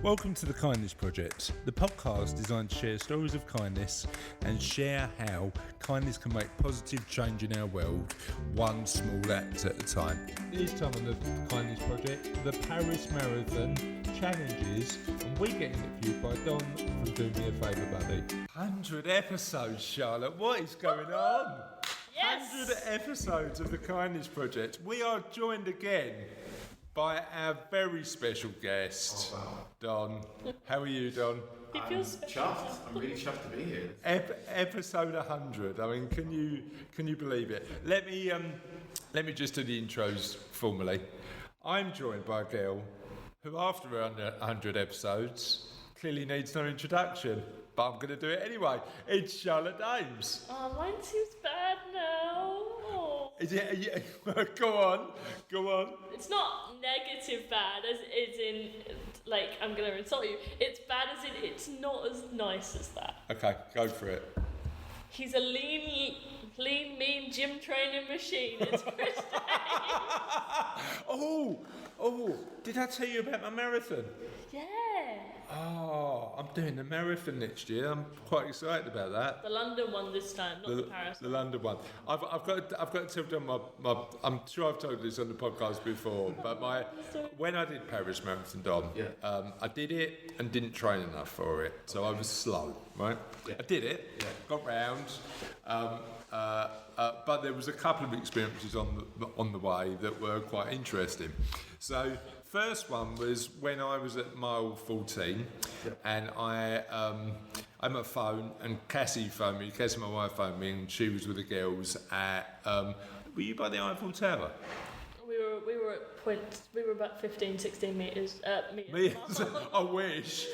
Welcome to the Kindness Project, the podcast designed to share stories of kindness and share how kindness can make positive change in our world, one small act at a time. This time on the Kindness Project, the Paris Marathon challenges, and we get interviewed by Don from Do Me a Favour, Buddy. 100 episodes, Charlotte. What is going on? Yes. 100 episodes of the Kindness Project. We are joined again by our very special guest, Don. How are you, Don? It feels special. Chuffed. I'm really chuffed to be here. Episode 100. I mean, can you believe it? Let me just do the intros formally. I'm joined by a girl who, after 100 episodes, clearly needs no introduction, but I'm going to do it anyway. It's Charlotte Dames. Oh, mine seems bad now. Oh. Is it? Yeah, go on. It's not negative bad, as in, like, I'm going to insult you. It's bad as in, it's not as nice as that. Okay, go for it. He's a lean, mean gym training machine. It's Chris Day. Oh, did I tell you about my marathon? Yeah. Oh, I'm doing the marathon next year. I'm quite excited about that. The London one this time, not the Paris The one. London one. I've got to tell them my I'm sure I've told this on the podcast before, but when I did Paris Marathon, Don, I did it and didn't train enough for it, so I was slow, right? Yeah. I did it, got round, but there was a couple of experiences on the way that were quite interesting. So first one was when I was at mile 14, and I had my phone, and Cassie, my wife phoned me, and she was with the girls at, were you by the Eiffel Tower? We were about 15, 16 meters. Meters? I wish.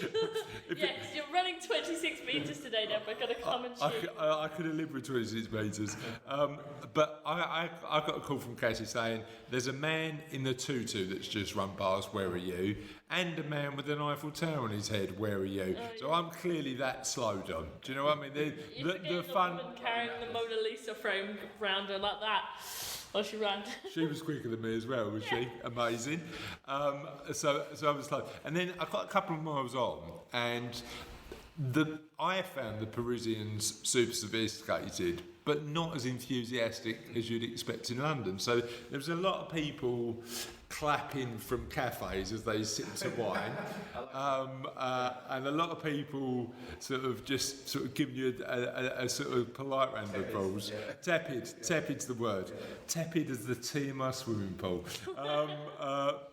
Yes, you're running 26 meters today, Deb. I've got to come and shoot. I could have lived with 26 metres. But I got a call from Cassie saying, there's a man in the tutu that's just run past, where are you? And a man with an Eiffel Tower on his head, where are you? So I'm clearly that slow, Don. Do you know what I mean? The fun... carrying the Mona Lisa frame round her like that. Oh, she ran. She was quicker than me as well, was she? Amazing. So I was slow. And then I got a couple of miles on, and I found the Parisians super sophisticated, but not as enthusiastic as you'd expect in London. So there was a lot of people clapping from cafes as they sipped to wine, and a lot of people sort of giving you a sort of polite round of applause. Tepid's the word. Tepid as the tea in my swimming pool.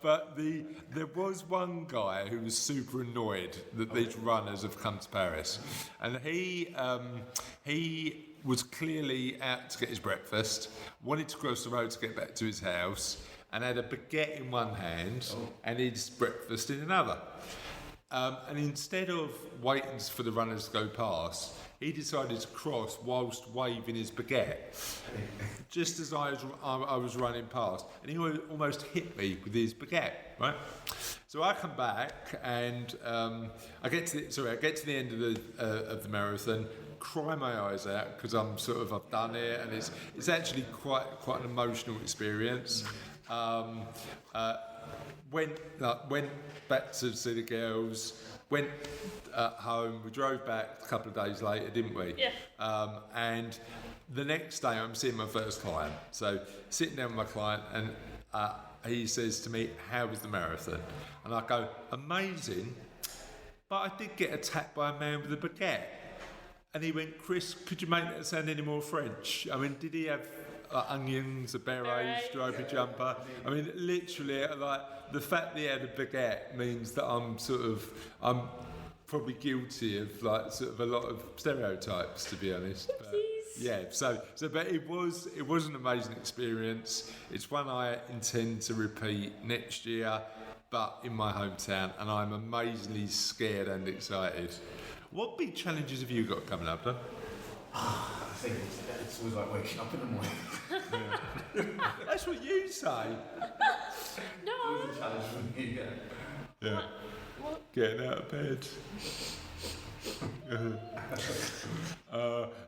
But there was one guy who was super annoyed that these runners have come to Paris, and he was clearly out to get his breakfast, wanted to cross the road to get back to his house, and had a baguette in one hand and his breakfast in another. And instead of waiting for the runners to go past, he decided to cross whilst waving his baguette, just as I was running past, and he almost hit me with his baguette, right? So I come back, and I get to the end of the marathon, cry my eyes out because I've done it, and it's actually quite an emotional experience. Went back to see the girls, went home, we drove back a couple of days later, didn't we? Yeah. And the next day I'm seeing my first client. So sitting down with my client, and he says to me, how was the marathon? And I go, amazing, but I did get attacked by a man with a baguette. And he went, Chris, could you make that sound any more French? I mean, did he have onions, a beret, stripy jumper? I mean, literally, like, the fact that he had a baguette means that I'm probably guilty of, like, sort of a lot of stereotypes, to be honest. But, yeah, but it was an amazing experience. It's one I intend to repeat next year, but in my hometown, and I'm amazingly scared and excited. What big challenges have you got coming up, then? I think it's always like waking up in the morning. Yeah. That's what you say. No. It's always a challenge for me, Yeah. What? Getting out of bed.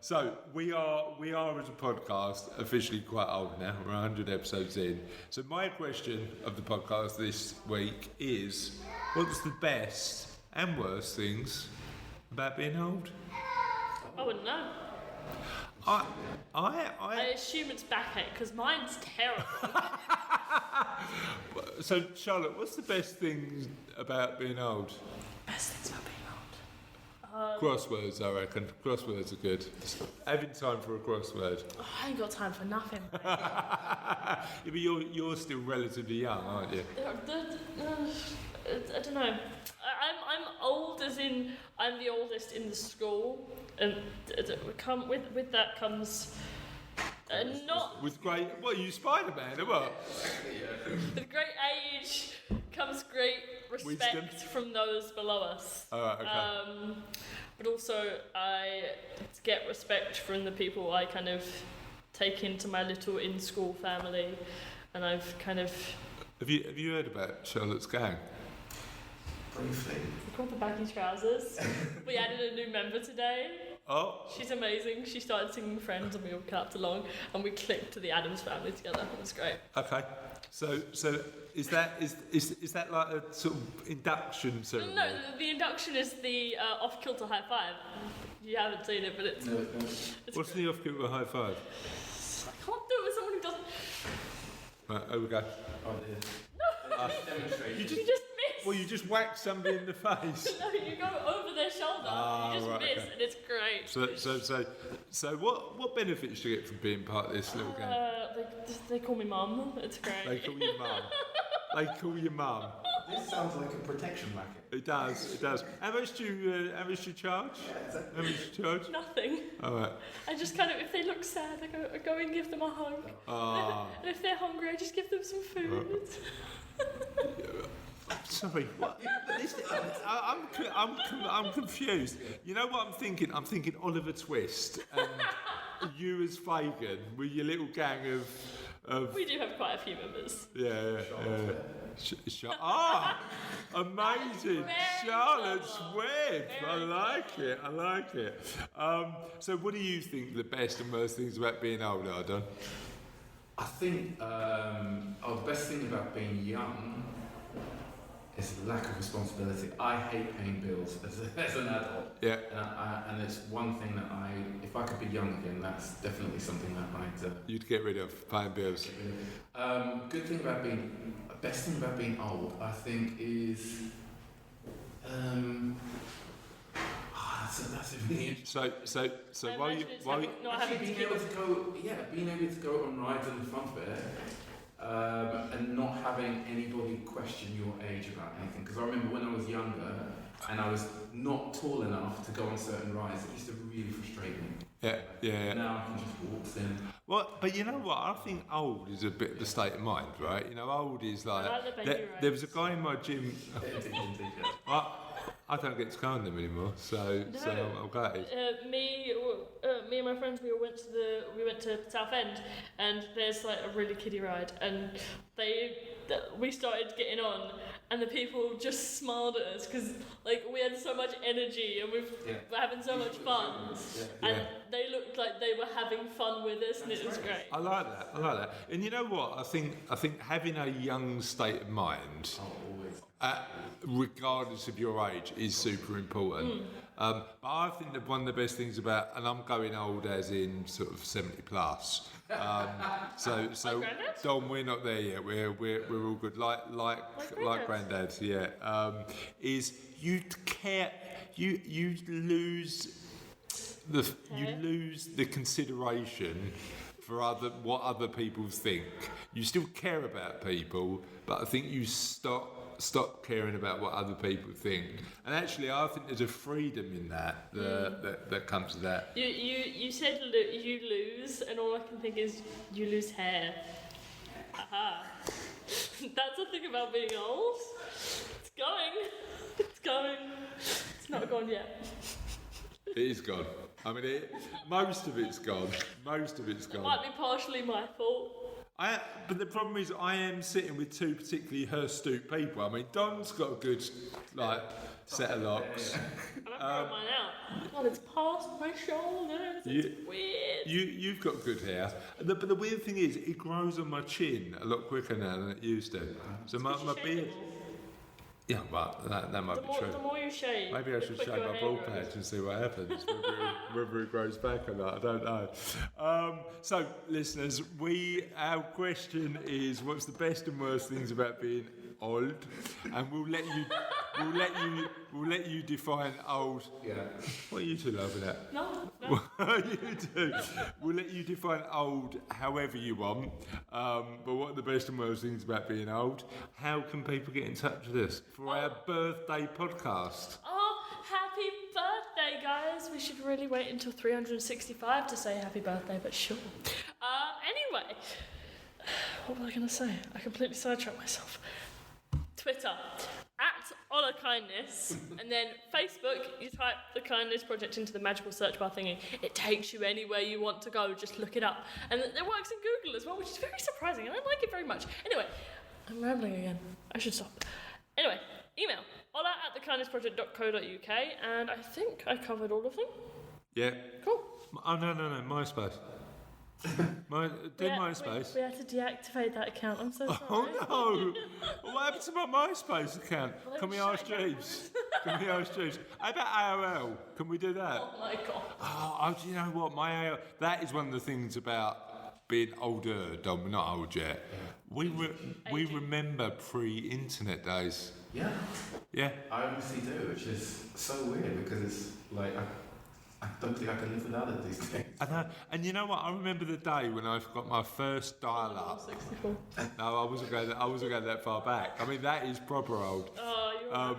So we are as a podcast officially quite old now. We're 100 episodes in. So my question of the podcast this week is, what's the best and worse things about being old? I wouldn't know. I assume it's backache because mine's terrible. So, Charlotte, what's the best thing about being old? Best things about being Crosswords, I reckon. Crosswords are good. Having time for a crossword. old. I ain't got time for nothing. Yeah, but you're still relatively young, aren't you? I don't know. I'm old as in I'm the oldest in the school, and with that comes not With great, what, are you Spider-Man or what? with great age comes great respect Wisdom. from those below us. All right, okay. But also I get respect from the people I kind of take into my little in-school family, and I've kind of. Have you heard about Charlotte's gang? Briefly. We called the baggy trousers. We added a new member today. Oh, She's amazing. She started singing Friends and we all clapped along and we clicked to the Addams Family together. It was great. okay. So is that like a sort of induction ceremony? No, the induction is the off-kilter high five. You haven't seen it, but it's. No. It's What's great. the off-kilter high five? I can't do it with someone who doesn't. Right, over we go. Oh dear. Demonstrate. You You just miss. Well, you just whack somebody in the face. No, you go over their shoulder. You just right, miss, okay. and it's great. So what benefits do you get from being part of this little gang? They call me mum. It's great. They call you mum. They call you mum. This sounds like a protection racket. It does. It does. How much do you charge? How much do you charge? Nothing. All right. I just kind of, if they look sad, I go and give them a hug. Ah. And if they're hungry, I just give them some food. Sorry. What? I'm confused. You know what I'm thinking? I'm thinking Oliver Twist and you as Fagin with your little gang of We do have quite a few members. yeah. Amazing. Very Charlotte's clever. Web. I Very like it. So what do you think the best and worst things about being old are, Don? I think the best thing about being young is the lack of responsibility. I hate paying bills as an adult. Yeah. And it's one thing that if I could be young again, that's definitely something that I'd You'd get rid of paying bills. Best thing about being old, I think, is that's a really interesting. So I while you imagine it's while you, not having to being give able to go, being able to go on rides in the fun fair, and not having anybody question your age about anything. Because I remember when I was younger and I was not tall enough to go on certain rides, it used to really frustrate me. yeah. Now I can just walk in. Well, but you know what? I think old is a bit of the state of mind, right? You know, old is like. I like the baby There was a guy in my gym. I don't get to go on them anymore, so I'm glad. Me and my friends, we went to Southend, and there's like a really kiddie ride, and we started getting on, and the people just smiled at us because like we had so much energy and we're having so much fun, and they looked like they were having fun with us, and it was great. I like that. And you know what? I think having a young state of mind, regardless of your age, is super important. But I think that one of the best things about, and I'm going old as in sort of 70 plus. So Don, we're not there yet. We're all good. Like Grandad, yeah. Is you care, you lose the consideration for what other people think. You still care about people, but I think you stop caring about what other people think. And actually, I think there's a freedom in that comes to that. You said you lose, and all I can think is you lose hair. Aha. That's the thing about being old. It's going. It's not gone yet. It is gone. I mean, most of it's gone. It might be partially my fault. But the problem is, I am sitting with two particularly hirsute people. I mean, Don's got a good set of locks. And I'm growing mine out. God, it's past my shoulders. It's weird. You've got good hair. But the weird thing is, it grows on my chin a lot quicker now than it used to. So my beard. Yeah, but that might be true. The more you shave, Maybe I should shave my bald patch and see what happens, whether it grows back or not. I don't know. So, listeners, our question is, what's the best and worst things about being old? And we'll let you define old. Yeah. What are you two laughing at? No. You do. We'll let you define old however you want. But what are the best and worst things about being old? How can people get in touch with us for our birthday podcast? Oh, happy birthday, guys! We should really wait until 365 to say happy birthday, but sure. Anyway, what was I going to say? I completely sidetracked myself. Twitter, @HonorKindness, and then Facebook, you type the Kindness Project into the magical search bar thingy. It takes you anywhere you want to go, just look it up. And it works in Google as well, which is very surprising, and I like it very much. Anyway, I'm rambling again. I should stop. Anyway, email, hola@thekindnessproject.co.uk, and I think I covered all of them. Yeah. Cool. Oh, no, MySpace. MySpace. We had to deactivate that account. I'm so sorry. Oh no! What happened to my MySpace account? Well, Can we ask Jeeves? How about AOL? Can we do that? Oh my god. Oh, do you know what? My AOL, that is one of the things about being older, Dom. We're not old yet. We remember pre-internet days. Yeah. Yeah. I honestly do, which is so weird because it's like I don't think I can live without it these days. I know. And you know what? I remember the day when I got my first dial-up. 64. No, I wasn't going that far back. I mean, that is proper old. Oh, you're right,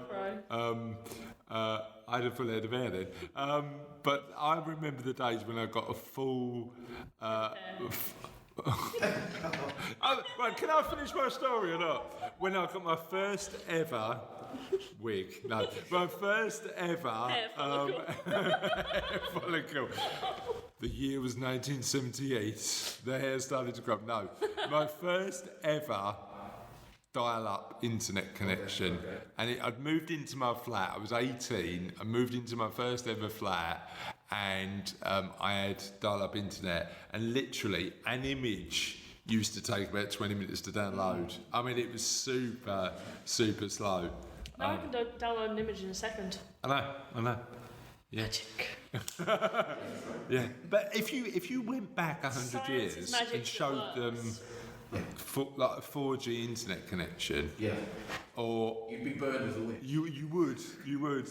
bro. I had a full head of hair then. But I remember the days when I got a full... right, can I finish my story or not? When I got my first ever wig. No, my first ever Hair follicle. The year was 1978. The hair started to grow. No, my first ever dial-up internet connection. Okay. And I'd moved into my flat. I was 18. I moved into my first ever flat, and I had dial-up internet. And literally, an image used to take about 20 minutes to download. I mean, it was super, super slow. Now I can download an image in a second. I know. Yeah. Magic. Yeah. But if you went back 100 Science is years magic and showed that them works. like a 4G internet connection, Yeah. or You'd be burned as a witch. you would.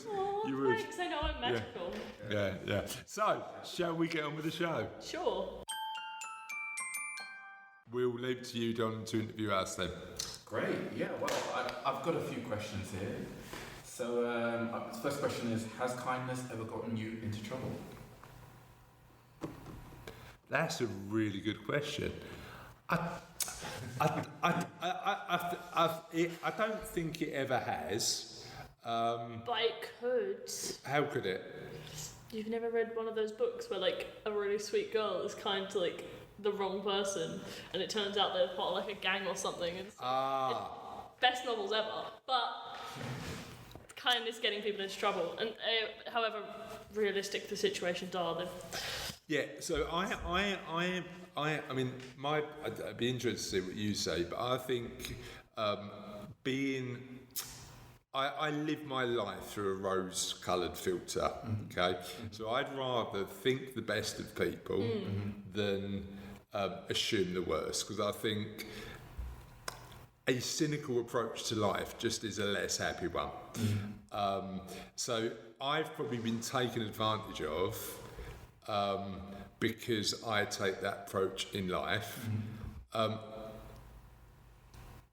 Oh, You would. thanks. I know I'm magical. Yeah. So, shall we get on with the show? Sure. We'll leave to you, Don, to interview us then. Great. Yeah. Well, I've got a few questions here. So, the first question is: has kindness ever gotten you into trouble? That's a really good question. I don't think it ever has. But it could. How could it? You've never read one of those books where like a really sweet girl is kind to like the wrong person, and it turns out they're part of like a gang or something. It's best novels ever, but kindness getting people into trouble, and however realistic the situations are, then. Yeah. So I mean, I'd be interested to see what you say, but I think I live my life through a rose-coloured filter. Okay, so I'd rather think the best of people than assume the worst, because I think a cynical approach to life just is a less happy one. So I've probably been taken advantage of because I take that approach in life.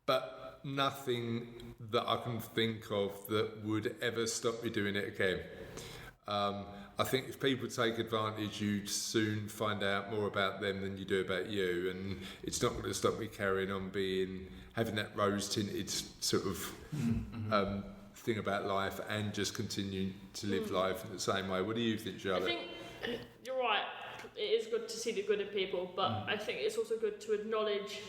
But nothing that I can think of that would ever stop me doing it again. I think if people take advantage, you soon find out more about them than you do about you, and it's not going to stop me carrying on having that rose-tinted sort of thing about life, and just continue to live life in the same way. What do you think, Charlotte? I think you're right. It is good to see the good in people, but I think it's also good to acknowledge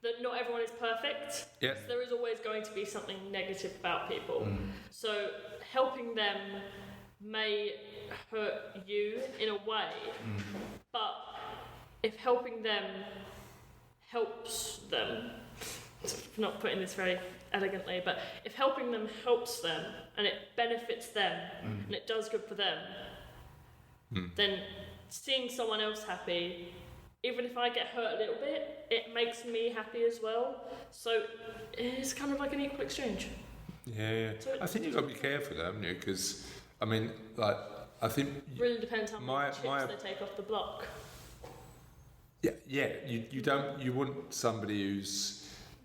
that not everyone is perfect. Yeah. So there is always going to be something negative about people. So helping them may hurt you in a way, but if helping them helps them, not putting this very elegantly, but if helping them helps them and it benefits them and it does good for them, then seeing someone else happy, even if I get hurt a little bit, it makes me happy as well. So it's kind of like an equal exchange. Yeah. So I think you've got to be careful though, haven't you? Because, I mean, like, I think... It really depends how many chips they take off the block. Yeah. You want somebody who's...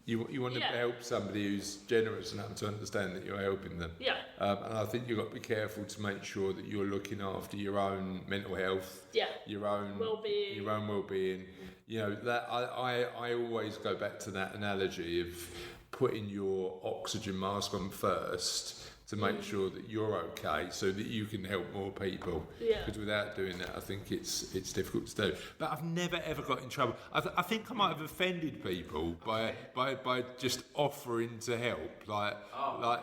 You want to help somebody who's generous enough to understand that you're helping them. Yeah. And I think you've got to be careful to make sure that you're looking after your own mental health. Yeah. Your own well-being. Your own well-being. You know, that I always go back to that analogy of putting your oxygen mask on first to make sure that you're okay, so that you can help more people. Yeah. Because without doing that, I think it's difficult to do. But I've never ever got in trouble. I think I might have offended people by just offering to help. Like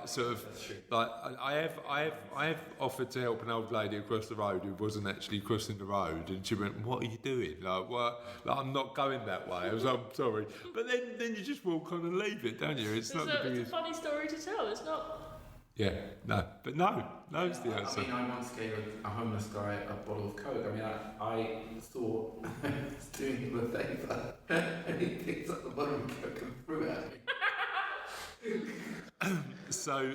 sort of like I have offered to help an old lady across the road who wasn't actually crossing the road, and she went, "What are you doing?" Like, what? Like, I'm not going that way. I was like, I'm sorry. But then you just walk on and leave it, don't you? It's not the biggest. It's a funny story to tell. It's not. Yeah, no is the answer. I mean, I once gave a homeless guy a bottle of Coke. I mean, I thought I was doing him a favour, and he picked up the bottle of Coke and threw it at me. So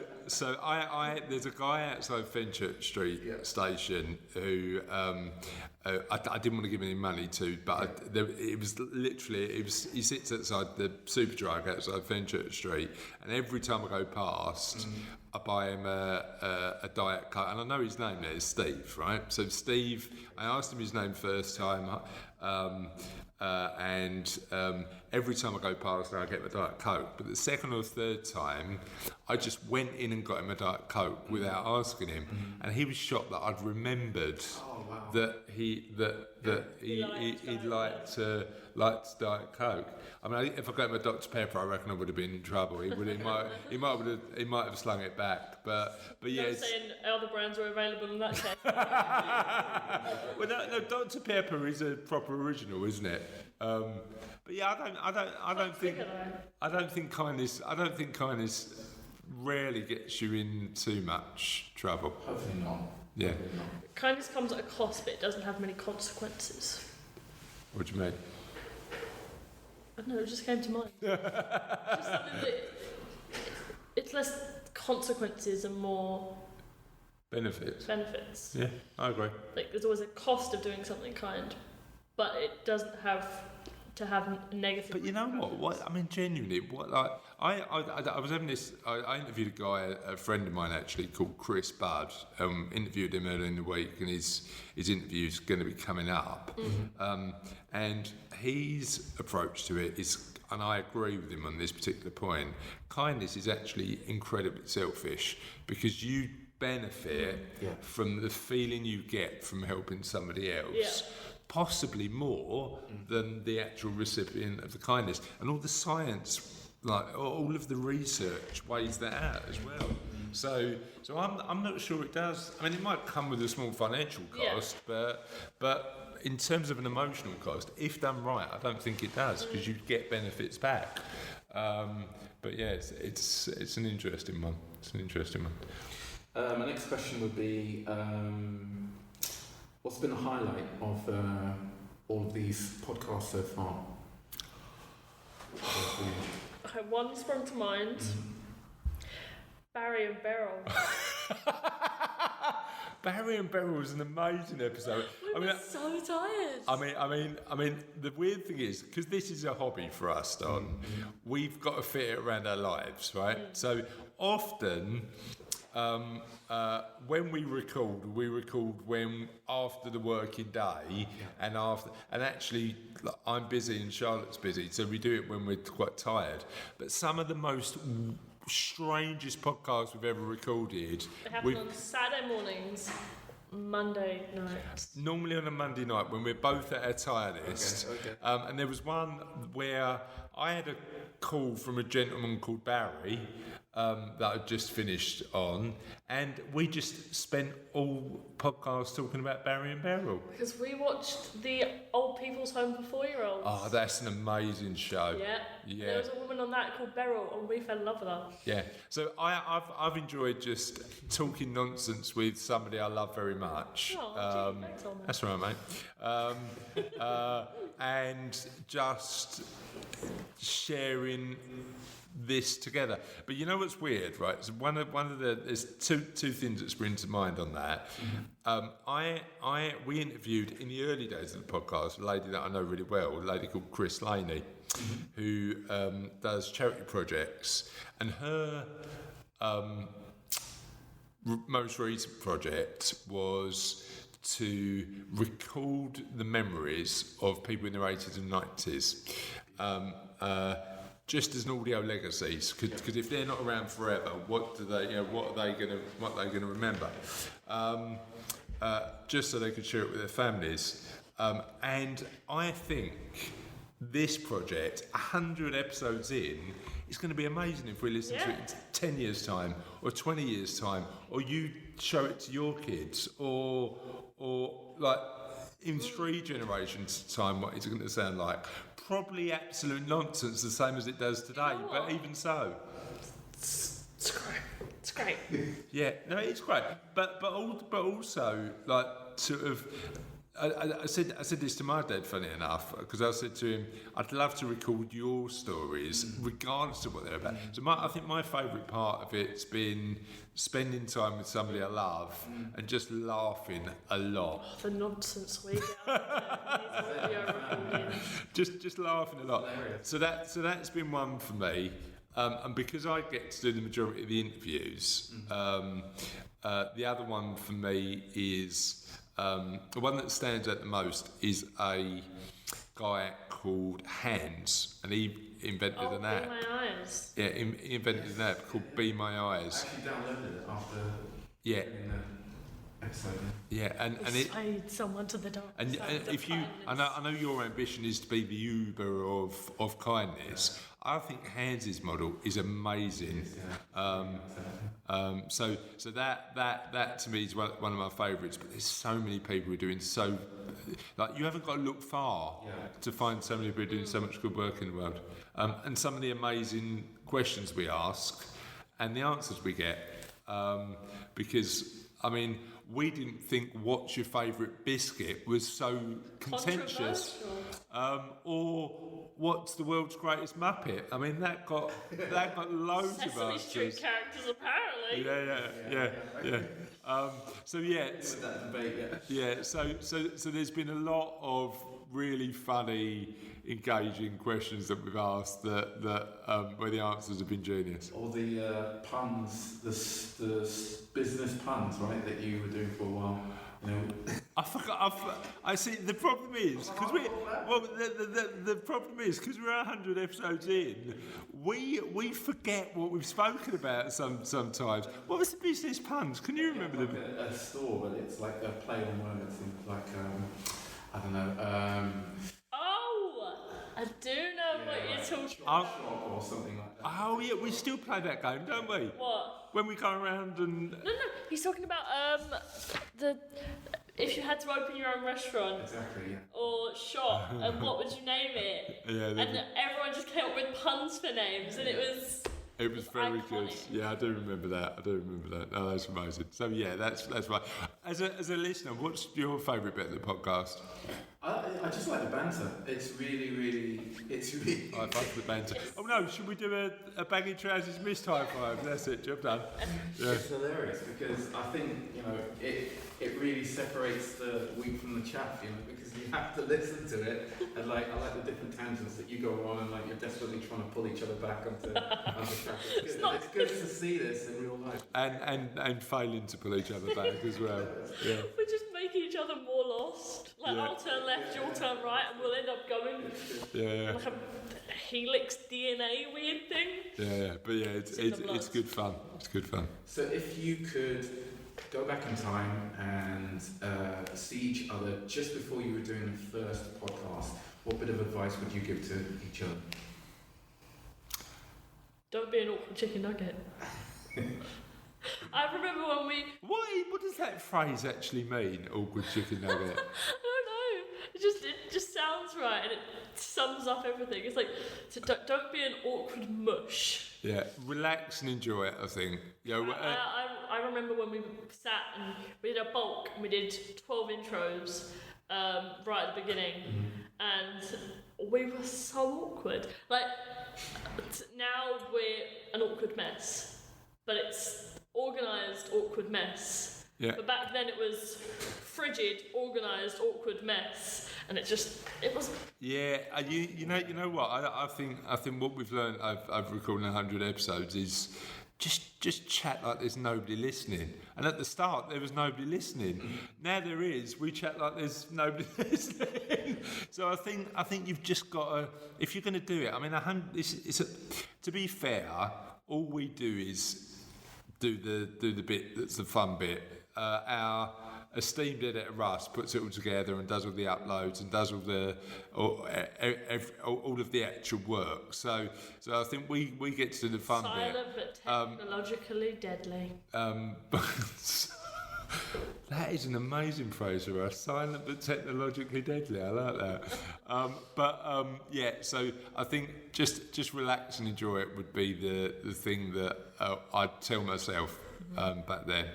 I there's a guy outside Fenchurch Street station who I didn't want to give any money to, but he sits outside the Superdrug outside Fenchurch Street, and every time I go past, I buy him a Diet Coke, and I know his name there is Steve, right? So Steve, I asked him his name first time, and every time I go past there I get my Diet Coke, but the second or third time I just went in and got him a Diet Coke without asking him, and he was shocked that I'd remembered that he liked Diet Coke. I mean, if I got him a Dr Pepper, I reckon I would have been in trouble. He might have slung it back, but yeah. You're saying other brands were available in that case. Well, no, Dr Pepper is a proper original, isn't it? But yeah, I don't think kindness rarely gets you in too much trouble. Hopefully not. Yeah. Kindness comes at a cost, but it doesn't have many consequences. What do you mean? I don't know, it just came to mind. Just something that it's less consequences and more benefits. Yeah, I agree. Like, there's always a cost of doing something kind, but it doesn't have to have a negative. But you know what? I mean, genuinely, I was having this. I interviewed a guy, a friend of mine actually, called Chris Budd. Interviewed him earlier in the week, and his interview's going to be coming up. And his approach to it is, and I agree with him on this particular point, kindness is actually incredibly selfish, because you benefit from the feeling you get from helping somebody else. Possibly more than the actual recipient of the kindness, and all the science, like all of the research, weighs that out as well. So I'm not sure it does. I mean, it might come with a small financial cost, but in terms of an emotional cost, if done right, I don't think it does, because you get benefits back. But yeah, it's an interesting one. My next question would be. What's been the highlight of all of these podcasts so far? Okay, one sprung to mind. Barry and Beryl. Barry and Beryl was an amazing episode. We were so tired. I mean, the weird thing is, because this is a hobby for us, Don, we've got to fit it around our lives, right? So often. When we record when after the working day, and actually I'm busy and Charlotte's busy, so we do it when we're quite tired. But some of the most strangest podcasts we've ever recorded. They happen on Saturday mornings, Monday nights. Normally on a Monday night when we're both at our tiredest. Okay. And there was one where I had a call from a gentleman called Barry, that I just finished on, and we just spent all podcasts talking about Barry and Beryl. Because we watched the Old People's Home for 4-year-olds. Oh, that's an amazing show. Yeah. There was a woman on that called Beryl, and we fell in love with her. Yeah. So I've enjoyed just talking nonsense with somebody I love very much. Oh, gee, thanks, Olman. That's right, mate. And just sharing this together. But you know what's weird, right? So one of the there's two things that spring to mind on that. We interviewed in the early days of the podcast a lady that I know really well, a lady called Chris Laney, who does charity projects, and her most recent project was to record the memories of people in their 80s and 90s. Just as an audio legacies, because if they're not around forever, what are they going to remember? Just so they could share it with their families. And I think this project, 100 episodes in, is going to be amazing if we listen to it in 10 years' time, or 20 years' time, or you show it to your kids, or like in 3 generations' time, what is it going to sound like? Probably absolute nonsense, the same as it does today, but even so. It's great. It's great. Yeah, no, it's great. But also, like, sort of, I said this to my dad, funny enough, because I said to him, I'd love to record your stories, regardless of what they're about. So I think my favourite part of it's been spending time with somebody I love and just laughing a lot. Oh, the nonsense we get. Just laughing a lot. So that's been one for me. And because I get to do the majority of the interviews, the other one for me is the one that stands out the most is a guy called Hans, and he invented an app. Be My Eyes. Yeah, he invented an app called Be My Eyes. I actually downloaded it after reading the episode. Yeah, and it. Persuade someone to the dark. And if you, I know your ambition is to be the Uber of kindness. I think Hans's model is amazing. So that to me is one of my favourites. But there's so many people who are doing so, like, you haven't got to look far to find so many people doing so much good work in the world. And some of the amazing questions we ask and the answers we get, because I mean, we didn't think what's your favourite biscuit was so contentious, or what's the world's greatest Muppet. I mean, that got loads of Sesame answers. Street characters, apparently. Yeah. So there's been a lot of really funny, engaging questions that we've asked that where the answers have been genius. Or the puns, the business puns, right, that you were doing for a while. You know. I forgot. I see. The problem is because the problem is because we're 100 episodes in, we forget what we've spoken about sometimes. What was the business puns? Can you remember them? Like a store, but it's like a play on words, like I don't know. I do know what you're talking about. Or something like that. Oh yeah, we still play that game, don't we? What? When we go around and. No, he's talking about if you had to open your own restaurant. Exactly, yeah. Or shop, and what would you name it? Yeah. And everyone just came up with puns for names, and it was. It was very iconic. good. Yeah, I do remember that. No, that's amazing. So yeah, that's right. As a listener, what's your favourite bit of the podcast? I just like the banter. It's really. I like the banter. Oh no, should we do a baggy trousers mist high five? That's it, job done. Yeah. It's hilarious because I think, you know, it really separates the wheat from the chaff, you know, because you have to listen to it, and like I like the different tangents that you go on, and like you're desperately trying to pull each other back onto track. It's good to see this in real life. And failing to pull each other back as well. Yeah. We're just making each other more lost. Like, I'll turn left, you'll turn right, and we'll end up going like a helix DNA weird thing. Yeah, but yeah, it's good fun. It's good fun. So if you could go back in time and see each other just before you were doing the first podcast, what bit of advice would you give to each other? Don't be an awkward chicken nugget. I remember when we... What does that phrase actually mean, awkward chicken nugget? I don't know. It just sounds right, and it sums up everything. It's like, so don't be an awkward mush. Yeah, relax and enjoy it, I think. I remember when we sat and we did a bulk and we did 12 intros right at the beginning, and we were so awkward. Like, now we're an awkward mess, but it's organised awkward mess. Yeah. But back then it was frigid, organised awkward mess, and it was. Yeah, you know what? I think what we've learned over recording 100 episodes is just chat like there's nobody listening. And at the start there was nobody listening. Now there is. We chat like there's nobody listening. So I think you've just got to, if you're going to do it. I mean, to be fair, all we do is do the bit that's the fun bit. Our esteemed editor Russ puts it all together and does all the uploads and does all of the actual work. So I think we get to do the fun Silent bit. but technologically deadly. That is an amazing phrase for us. Silent but technologically deadly. I like that. Yeah. So I think just relax and enjoy it would be the thing that I'd tell myself back then.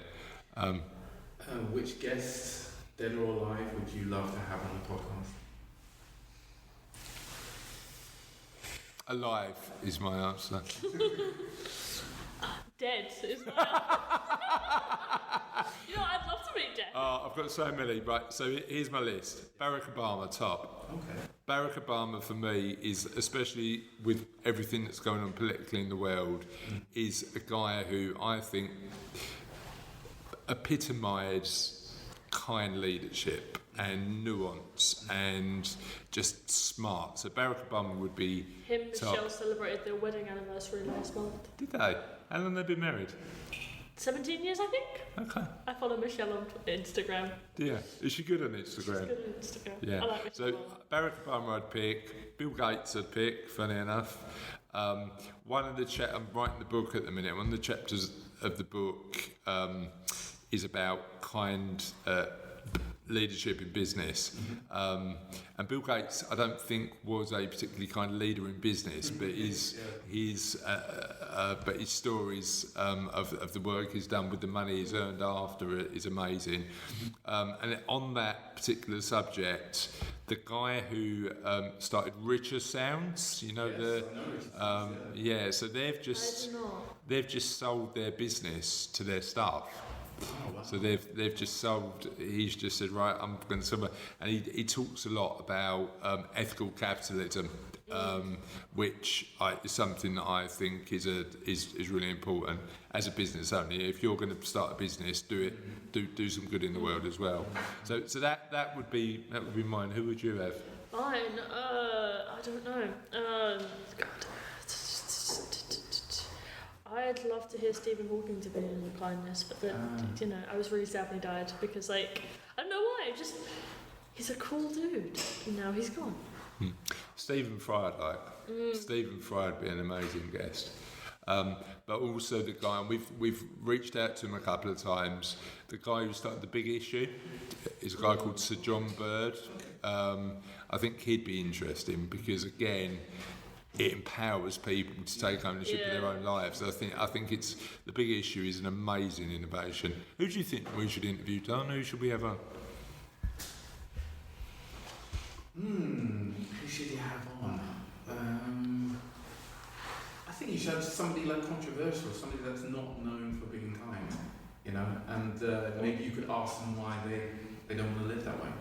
Which guest, dead or alive, would you love to have on the podcast? Alive is my answer. Dead is my You know, I'd love to meet dead. I've got so many. Right, so here's my list. Barack Obama, top. Okay. Barack Obama, for me, is, especially with everything that's going on politically in the world, is a guy who I think epitomised kind leadership and nuance and just smart. So Barack Obama would be Him and top. Michelle celebrated their wedding anniversary last month. Did they? How long have they been married? 17 years, I think. Okay. I follow Michelle on Instagram. Yeah. Is she good on Instagram? She's good on Instagram. Yeah. I like So Michelle. Barack Obama I'd pick, Bill Gates I'd pick, funny enough. One of the I'm writing the book at the minute. One of the chapters of the book is about kind leadership in business. And Bill Gates, I don't think was a particularly kind of leader in business, but his stories of the work he's done with the money he's earned after it is amazing. And on that particular subject, the guy who started Richer Sounds, you know, so they've just sold their business to their staff. Oh, wow. So they've just sold. He's just said, right, I'm going to somewhere, and he talks a lot about ethical capitalism, which is something that I think is really important as a business owner. If you're going to start a business, do some good in the world as well. So that would be mine. Who would you have? Mine, I don't know. God. I'd love to hear Stephen Hawking's opinion on kindness, but I was really sad when he died because, I don't know why. He's a cool dude. Now he's gone. Stephen Fry, Stephen Fry would be an amazing guest. But also the guy, and we've reached out to him a couple of times. The guy who started The Big Issue is a guy called Sir John Bird. I think he'd be interesting because, again, it empowers people to take ownership of their own lives. I think it's The Big Issue is an amazing innovation. Who do you think we should interview, Don? Who should we have on? Who should you have on? I think you should have somebody controversial, somebody that's not known for being kind, and maybe you could ask them why they don't want to live that way,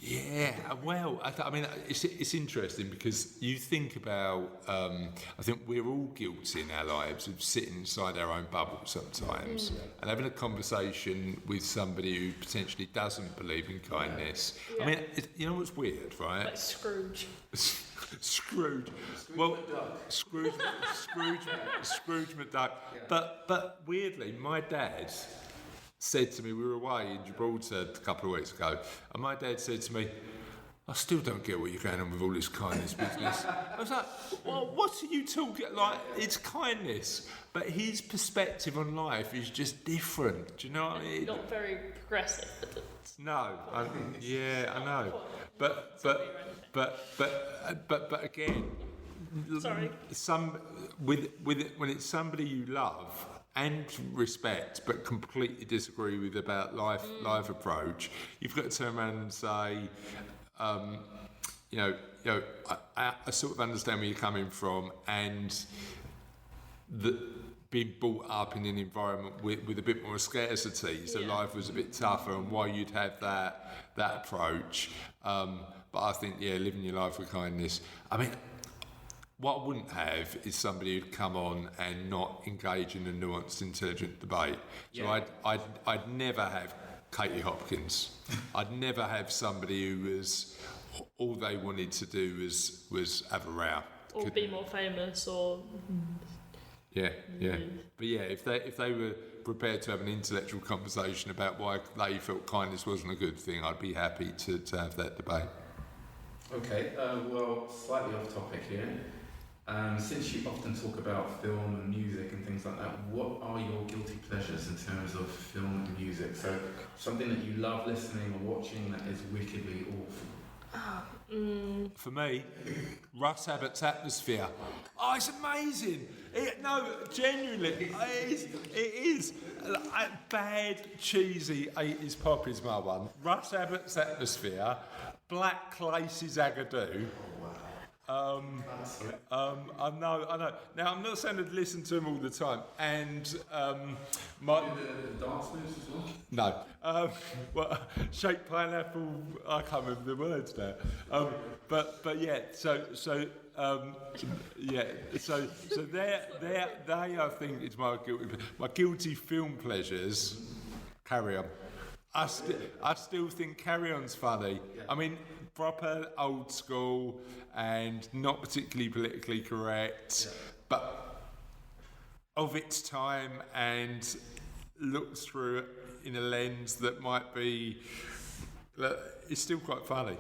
Yeah, well, I mean, it's interesting because you think about, I think we're all guilty in our lives of sitting inside our own bubble sometimes and having a conversation with somebody who potentially doesn't believe in kindness. Yeah. I mean, you know what's weird, right? Like Scrooge. Scrooge. Well, Scrooge McDuck. Yeah. But weirdly, my dad said to me, we were away in Gibraltar a couple of weeks ago, and my dad said to me, I still don't get what you're going on with all this kindness business. I was like, well, what are you talking like? It's kindness, but his perspective on life is just different. Do you know what I mean? Not very progressive. No, I know, but again, Sorry. When it's somebody you love and respect, but completely disagree with about life approach, you've got to turn around and say, I sort of understand where you're coming from, and being brought up in an environment with a bit more scarcity, so life was a bit tougher, and why you'd have that approach. But I think, living your life with kindness. I mean, what I wouldn't have is somebody who'd come on and not engage in a nuanced, intelligent debate. So I'd never have Katie Hopkins. I'd never have somebody who was all they wanted to do was have a row. Or be more famous, or... Yeah. But if they were prepared to have an intellectual conversation about why they felt kindness wasn't a good thing, I'd be happy to have that debate. Okay, well, slightly off topic here. Since you often talk about film and music and things like that, what are your guilty pleasures in terms of film and music? So something that you love listening or watching that is wickedly awful. For me, Russ Abbott's Atmosphere. Oh, it's amazing. Genuinely, it is. Bad, cheesy 80s pop is my one. Russ Abbott's Atmosphere, Black Lace's Agadoo. I know. Now, I'm not saying I'd listen to him all the time, and the dance moves as well? No. Shake Pineapple, I can't remember the words now. But yeah, so they I think is my guilty film pleasures. Carry On. I still think Carry On's funny. Yeah. I mean, proper old school and not particularly politically correct, but of its time, and looks through it in a lens that might be. It's still quite funny.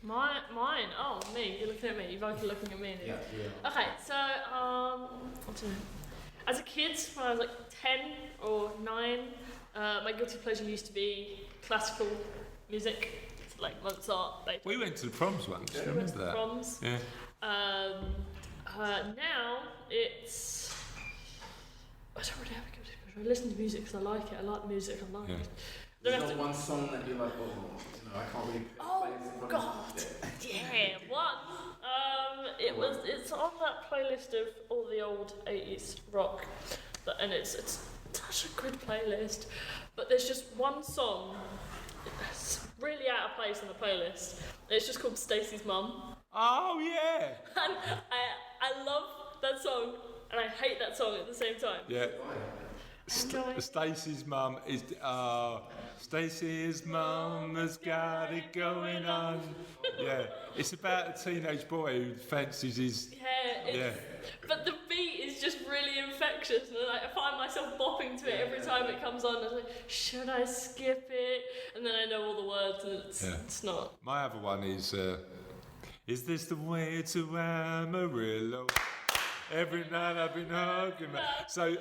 Mine. Oh, me. You're looking at me. You're both looking at me. Yeah. Okay, so I don't know. As a kid, when I was like 10 or 9, my guilty pleasure used to be classical music, like Mozart, Beethoven. We went to the proms once. We went to the proms. Yeah. Now it's. I don't really have a guilty pleasure. I listen to music because I like it. I like music. I like it. There's not one song that you're like, I can't really play this in front of you. Yeah, one. It's on that playlist of all the old 80s rock, and it's such a good playlist. But there's just one song that's really out of place on the playlist. It's just called Stacey's Mum. Oh yeah. And I love that song, and I hate that song at the same time. Yeah. Stacey's mum is. Stacey's mum has got it going on. Yeah, it's about a teenage boy who fancies his. But the beat is just really infectious, and I find myself bopping to it every time it comes on. I'm like, should I skip it? And then I know all the words, and it's not. My other one is this the way to Amarillo? Every night I've been hugging. So yeah.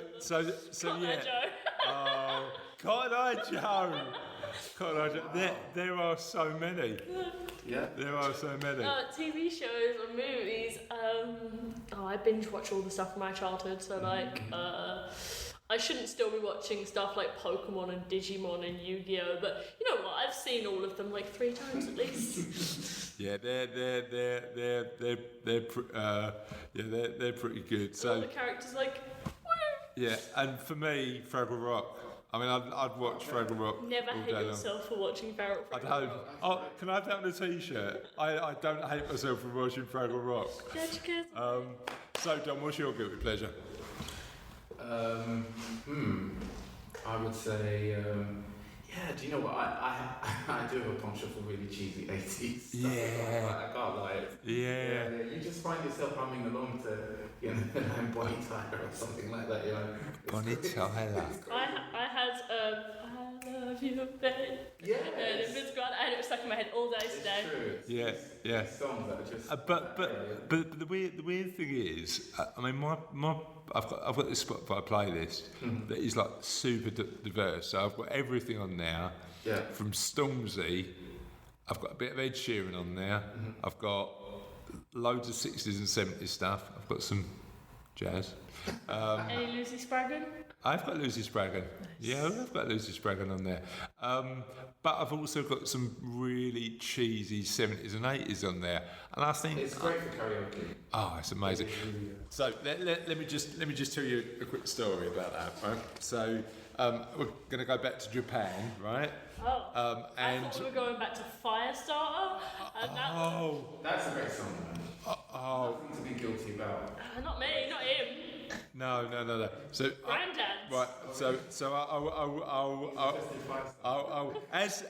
Joe. Oh, Cotton Eye Joe. There are so many. Yeah. There are so many. TV shows or movies. I binge watch all the stuff from my childhood. So I shouldn't still be watching stuff like Pokemon and Digimon and Yu-Gi-Oh, but you know what? I've seen all of them like 3 times at least. Yeah, they're pretty good. So all the characters like. Woo! Yeah, and for me, Fraggle Rock. I mean, I'd watch Fraggle Rock. Never all hate day yourself for watching Fraggle Rock. I don't. Oh, can I have that on a T-shirt? I don't hate myself for watching Fraggle Rock. So, Don, what's your guilty pleasure? I would say, do you know what? I do have a penchant for really cheesy 80s stuff. Yeah. I can't lie. Yeah. You just find yourself humming along to, Bonnie Tyler or something like that, Bonnie Tyler. I had I Love your bed. Yeah. And it was grand, and it was stuck in my head all day today. It's true. Yeah. Songs that are just. But the weird thing is, I mean, I've got this Spotify playlist that is like super diverse. So I've got everything on there. Yeah. From Stormzy, I've got a bit of Ed Sheeran on there. I've got loads of 60s and 70s stuff. I've got some jazz. Any Lucy Spraggan? I've got Lucy Spraggan. Yeah, I've got Lucy Spraggan on there. But I've also got some really cheesy 70s and 80s on there. And I think it's great for karaoke. Oh, it's amazing. So let me just tell you a quick story about that, right? So we're going to go back to Japan, right? Oh, and I thought we were going back to Firestarter. That's a great song, man. Nothing to be guilty about. Not me, not him. No. So Grandad's. right. So I'll as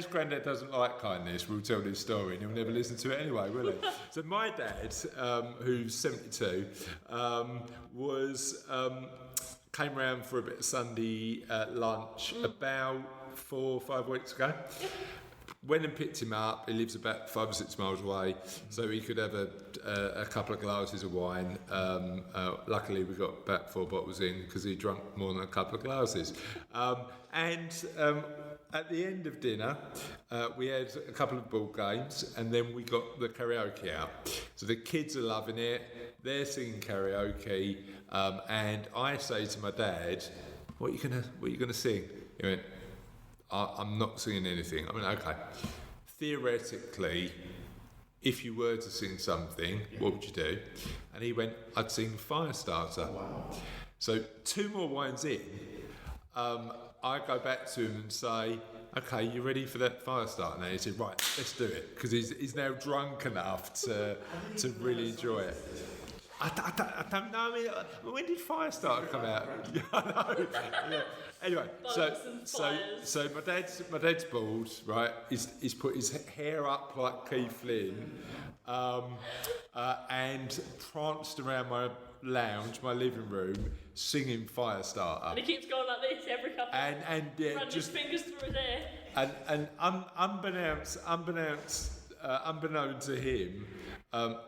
Grandad doesn't like kindness, we'll tell this story, and he'll never listen to it anyway, will he? So my dad, who's 72, came round for a bit of Sunday lunch about 4 or 5 weeks ago. Went and picked him up. He lives about 5 or 6 miles away, so he could have a couple of glasses of wine. Luckily, we got about 4 bottles in because he drank more than a couple of glasses. At the end of dinner, we had a couple of board games, and then we got the karaoke out. So the kids are loving it. They're singing karaoke, and I say to my dad, "What are you gonna sing?" He went, I'm not singing anything. I mean, okay. Theoretically, if you were to sing something, what would you do? And he went, I'd sing Firestarter. Wow. So 2 more wines in, I go back to him and say, okay, you ready for that Firestarter now? He said, right, let's do it. Because he's now drunk enough to really enjoy it. I don't know. I mean, when did Firestarter come out? I know. Yeah. Anyway, so my dad's bald, right? He's put his hair up like Keith Flynn, and pranced around my lounge, my living room, singing Firestarter. And he keeps going like this every couple. And yeah, running his fingers through his hair. And unbeknown to him,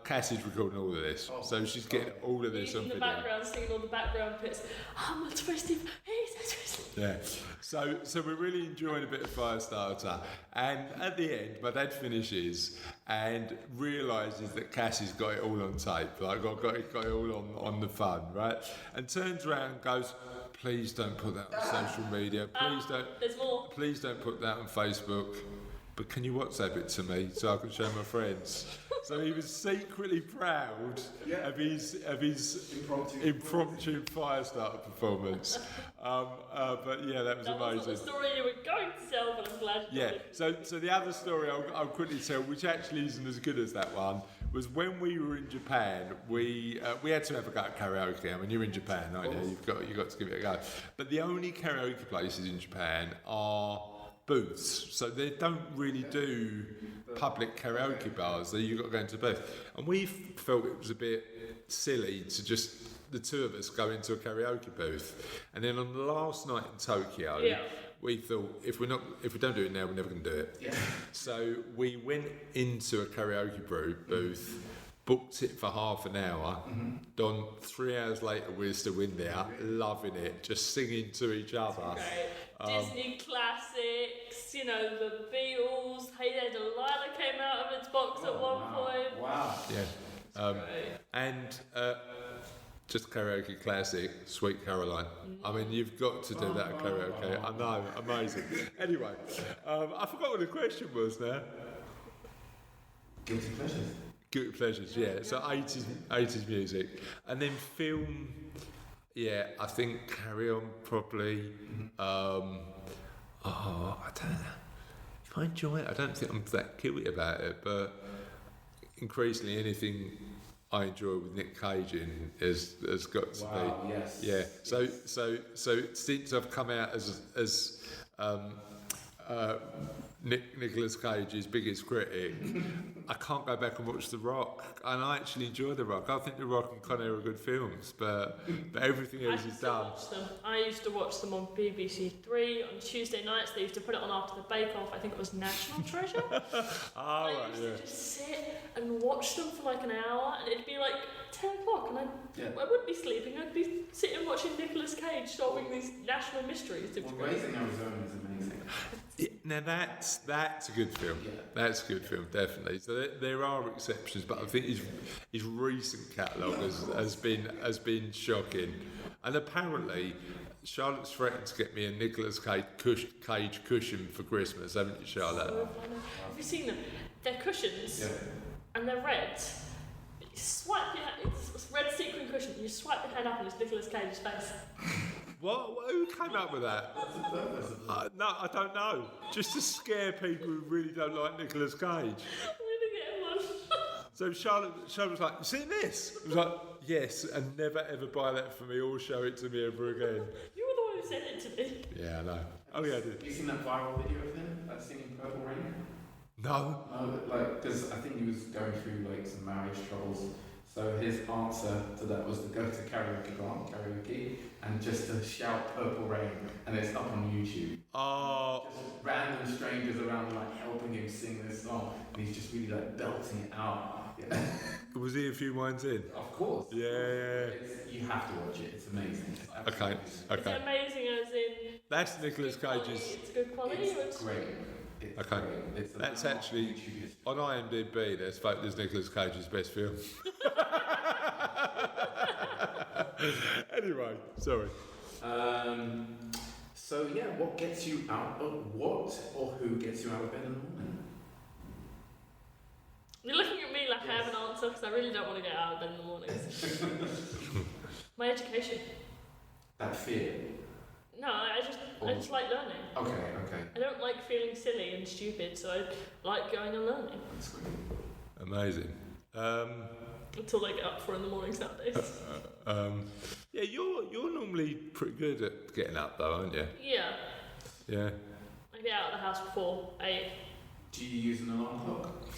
Cassie's recording all of this, so she's getting all of this on video. In the background, singing all the background bits. I'm a twisted, he's a twisted. Yeah, so we're really enjoying a bit of Firestarter, and at the end, my dad finishes and realises that Cassie's got it all on tape, like got it all on the phone, right? And turns around and goes, "Please don't put that on social media. Please don't. There's more. Please don't put that on Facebook. But can you WhatsApp it to me so I can show my friends?" So he was secretly proud of his impromptu Firestarter performance. But yeah, that was that amazing. That wasn't the story you were going to tell, but I'm glad you did. So the other story I'll quickly tell, which actually isn't as good as that one, was when we were in Japan. We had to have a go at karaoke. I mean, you're in Japan, aren't you? You've got to give it a go. But the only karaoke places in Japan are booths, so they don't really do public karaoke bars. You've got to go into a booth, and we felt it was a bit silly to just the 2 of us go into a karaoke booth. And then on the last night in Tokyo, we thought if we don't do it now, we're never going to do it. Yeah. So we went into a karaoke booth. Booked it for half an hour. Don, 3 hours later, we're still in there, loving it, just singing to each other. Disney classics, you know, the Beatles. Hey There Delilah came out of its box at one point. Wow. Yeah. And just karaoke classic, Sweet Caroline. I mean, you've got to do that at karaoke. I know, amazing. Anyway, I forgot what the question was now. Guilty pleasures. Guilty pleasures, yeah. So 80s music. And then film, yeah, I think Carry On probably. I don't know. If I enjoy it, I don't think I'm that guilty about it, but increasingly anything I enjoy with Nick Cage in has got to be. Yes. Yeah. So since I've come out as Nicolas Cage's biggest critic, I can't go back and watch The Rock, and I actually enjoy The Rock. I think The Rock and Con Air are good films, but everything else is done. I used to watch them on BBC Three on Tuesday nights. They used to put it on after the Bake Off. I think it was National Treasure. I used to just sit and watch them for like an hour, and it'd be like 10 o'clock, and I wouldn't be sleeping. I'd be sitting watching Nicolas Cage solving these national mysteries. Raising Arizona is amazing. Yeah, now that's a good film. Yeah. That's a good film, definitely. So there are exceptions, but I think his recent catalogue has been shocking. And apparently, Charlotte's threatened to get me a Nicolas Cage cushion for Christmas, haven't you, Charlotte? So have you seen them? They're cushions, and they're red. You swipe it's a red sequin cushion. You swipe your head up, and it's Nicolas Cage's face. What? Who came up with that? What's the purpose of that? No, I don't know. Just to scare people who really don't like Nicolas Cage. I'm gonna get one. So Charlotte was like, "You seen this?" I was like, "Yes," and never ever buy that for me or show it to me ever again. You were the one who sent it to me. Yeah, I know. Oh yeah, I did. Have you seen that viral video of him singing Purple Rain? No. No, because I think he was going through some marriage troubles. So his answer to that was to go to karaoke and just to shout Purple Rain, and it's up on YouTube. Oh. Just random strangers around helping him sing this song, and he's just really belting it out. Yeah. Was he a few wines in? Of course. Yeah. You have to watch it. It's amazing. It's Okay. It's amazing as in... That's Nicolas Cage's... It's good quality. It's great. It's okay. Great. It's that's actually... On IMDb, there's voted as Nicolas Cage's best film. Anyway, sorry. So yeah, what gets you out of who gets you out of bed in the morning? You're looking at me like I have an answer because I really don't want to get out of bed in the mornings. My education. That fear. No, I just like learning. Okay. I don't like feeling silly and stupid, so I like going and learning. That's great. Amazing. Until I get up for in the mornings nowadays. Yeah, you're normally pretty good at getting up though, aren't you? Yeah. Yeah. I get out of the house before 8. Do you use an alarm clock?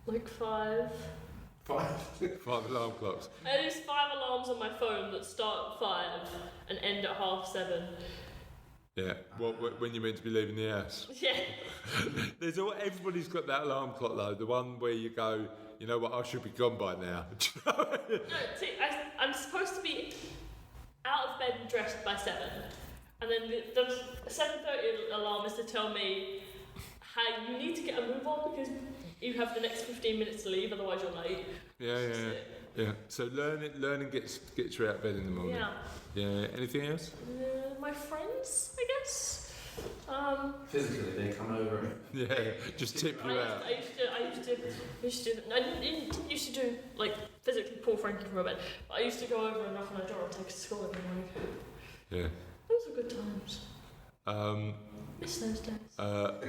Like 5. 5. 5 alarm clocks. I use 5 alarms on my phone that start at 5 and end at 7:30. Yeah. When you're meant to be leaving the house? Yeah. Everybody's got that alarm clock though. The one where you go, you know what? I should be gone by now. No, see, I'm supposed to be out of bed and dressed by 7, and then the 7:30 alarm is to tell me, "Hey, you need to get a move on because you have the next 15 minutes to leave, otherwise you're late." Yeah. So learning gets you out of bed in the morning. Yeah. Anything else? My friends, I guess. Physically, they come over. Yeah, just tip you out. I used to. I didn't used to do physically pull Frankie from her bed, but I used to go over and knock on her door and take her to school every morning. Yeah. Those were good times. Miss those days. What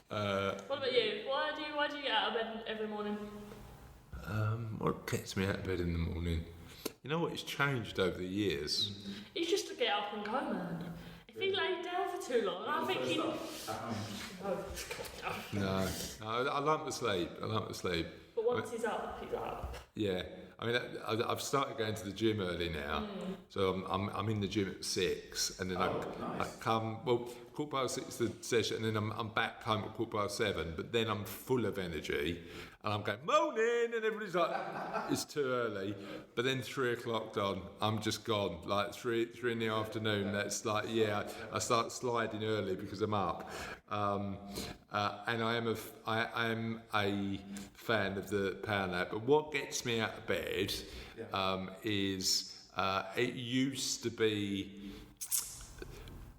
about you? Why do you get out of bed every morning? What gets me out of bed in the morning? You know what? It's changed over the years. He's just to get up and go, man. If he laid down for too long, I think he'd... No, I like the sleep. But once he's up, he's up. Yeah. I mean, I've started going to the gym early now, so I'm in the gym at 6, and then I come 6:15 the session, and then I'm back home at 7:15. But then I'm full of energy, and I'm going morning, and everybody's like, it's too early. But then 3 o'clock on, I'm just gone. Like 3 in the afternoon. That's I start sliding early because I'm up. And I am a fan of the power nap. But what gets me out of bed is it used to be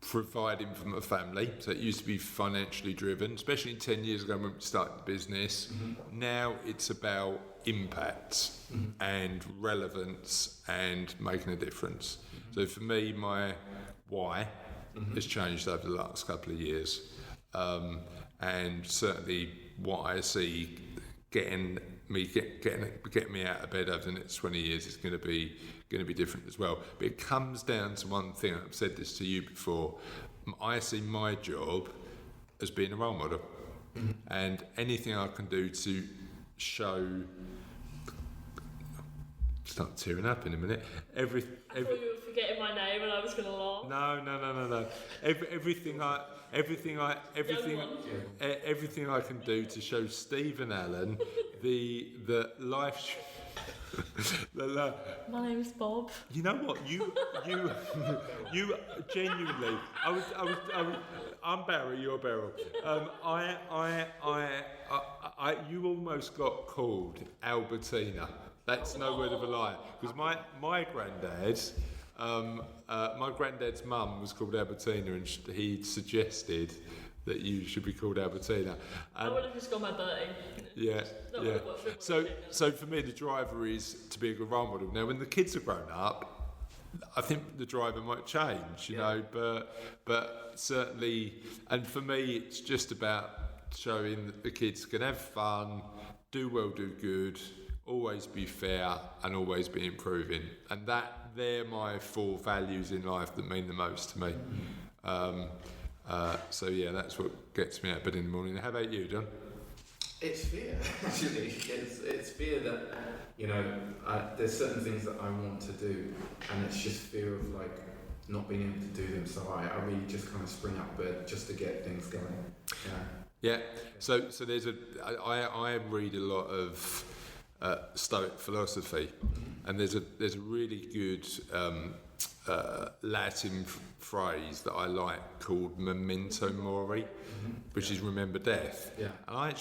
providing for my family. So it used to be financially driven, especially 10 years ago when we started the business. Mm-hmm. Now it's about impact and relevance and making a difference. Mm-hmm. So for me, my why has changed over the last couple of years. And certainly what I see getting me out of bed over the next 20 years is going to be different as well. But it comes down to one thing. I've said this to you before. I see my job as being a role model, and anything I can do to show. Start tearing up in a minute. I thought you were forgetting my name and I was going to laugh. No. Everything I can do to show Stephen Allen the life. My name is Bob. You know what? You genuinely. I'm Barry. You're Beryl. You almost got called Albertina. That's no word of a lie. Because my granddad's mum was called Albertina, and he suggested that you should be called Albertina. I would have just got my Bertie. Yeah. So for me, the driver is to be a good role model. Now, when the kids are grown up, I think the driver might change, you know, but certainly, and for me, it's just about showing that the kids can have fun, do well, do good, always be fair, and always be improving. And they're my 4 values in life that mean the most to me. So yeah, that's what gets me out of bed in the morning. How about you, Don? It's fear, actually. It's fear that, you know, there's certain things that I want to do, and it's just fear of like not being able to do them. So I really just kind of spring up bed just to get things going. Yeah. So there's I read a lot of Stoic philosophy, and there's a really good Latin phrase that I like called memento mori, which is remember death. Yeah. And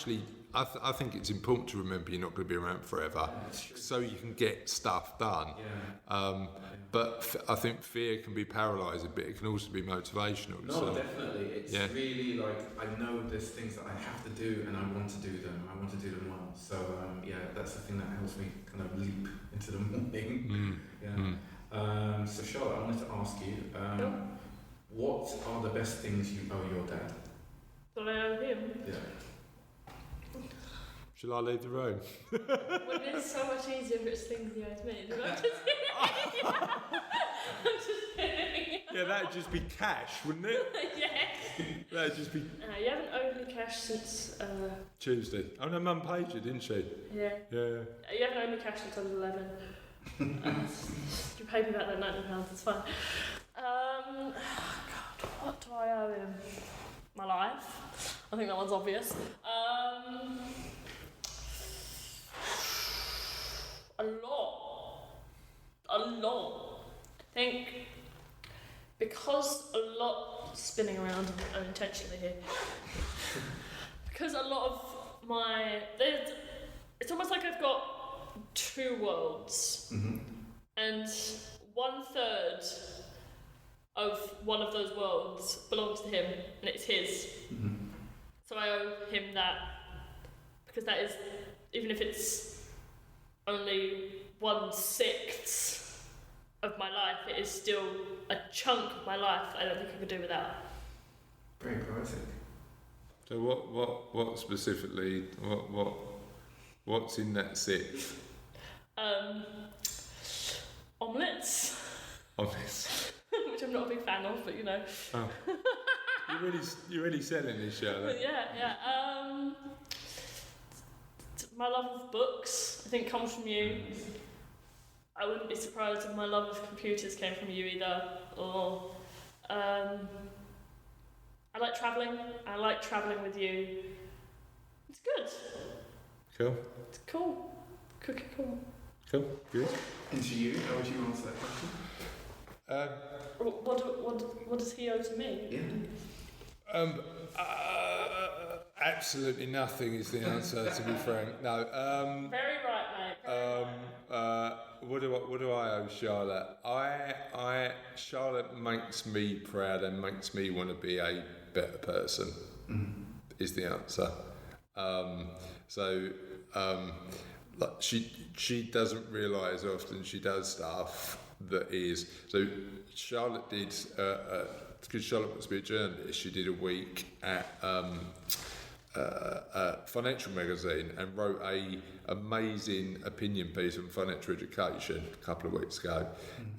I think it's important to remember you're not going to be around forever, so you can get stuff done. Yeah. But I think fear can be paralysing, but it can also be motivational. No, definitely. It's really like, I know there's things that I have to do and I want to do them. I want to do them well. So that's the thing that helps me kind of leap into the morning. So Charlotte, I wanted to ask you, what are the best things you owe your dad? That I owe him? Yeah. Shall I leave the room? Well, it's so much easier if it's things he owes me. I'm just kidding. Yeah, that'd just be cash, wouldn't it? Yes. That'd just be... you haven't owed me cash since... Tuesday. Oh no, Mum paid you, didn't she? Yeah. Yeah. You haven't owed me cash since I was 11. You paid me back that £90, it's fine. God, what do I owe him? My life. I think that one's obvious. A lot. I think because a lot spinning around unintentionally here. Because a lot of it's almost like I've got 2 worlds, and 1/3 of one of those worlds belongs to him, and it's his. So I owe him that, because that is, even if it's only 1/6 of my life, it is still a chunk of my life I don't think I could do without. Very poetic. So what specifically, what's in that 6? Omelettes. Omelettes. Which I'm not a big fan of, but you know. Oh. You're really selling this, Charlotte. Yeah. My love of books, I think, comes from you. I wouldn't be surprised if my love of computers came from you either. Or I like travelling. I like travelling with you. It's good. Cool. It's cool. Cookie cool. Cool. Good. And to you, how would you answer that question? What does he owe to me? Yeah. Absolutely nothing is the answer, to be frank. No. Very right, mate. What do I owe Charlotte? Charlotte makes me proud and makes me want to be a better person. Is the answer. Like she doesn't realise often she does stuff that is. So Charlotte did. Because Charlotte wants to be a journalist, she did a week at Financial Magazine and wrote a amazing opinion piece on financial education a couple of weeks ago,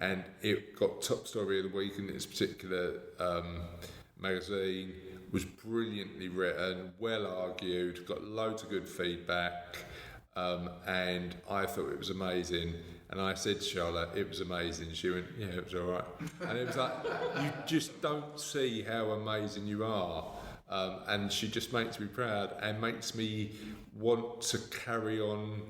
and it got top story of the week in this particular magazine, was brilliantly written, well argued, got loads of good feedback, and I thought it was amazing. And I said to Charlotte, it was amazing. She went, yeah, it was all right. And it was like, you just don't see how amazing you are. And she just makes me proud and makes me want to carry on,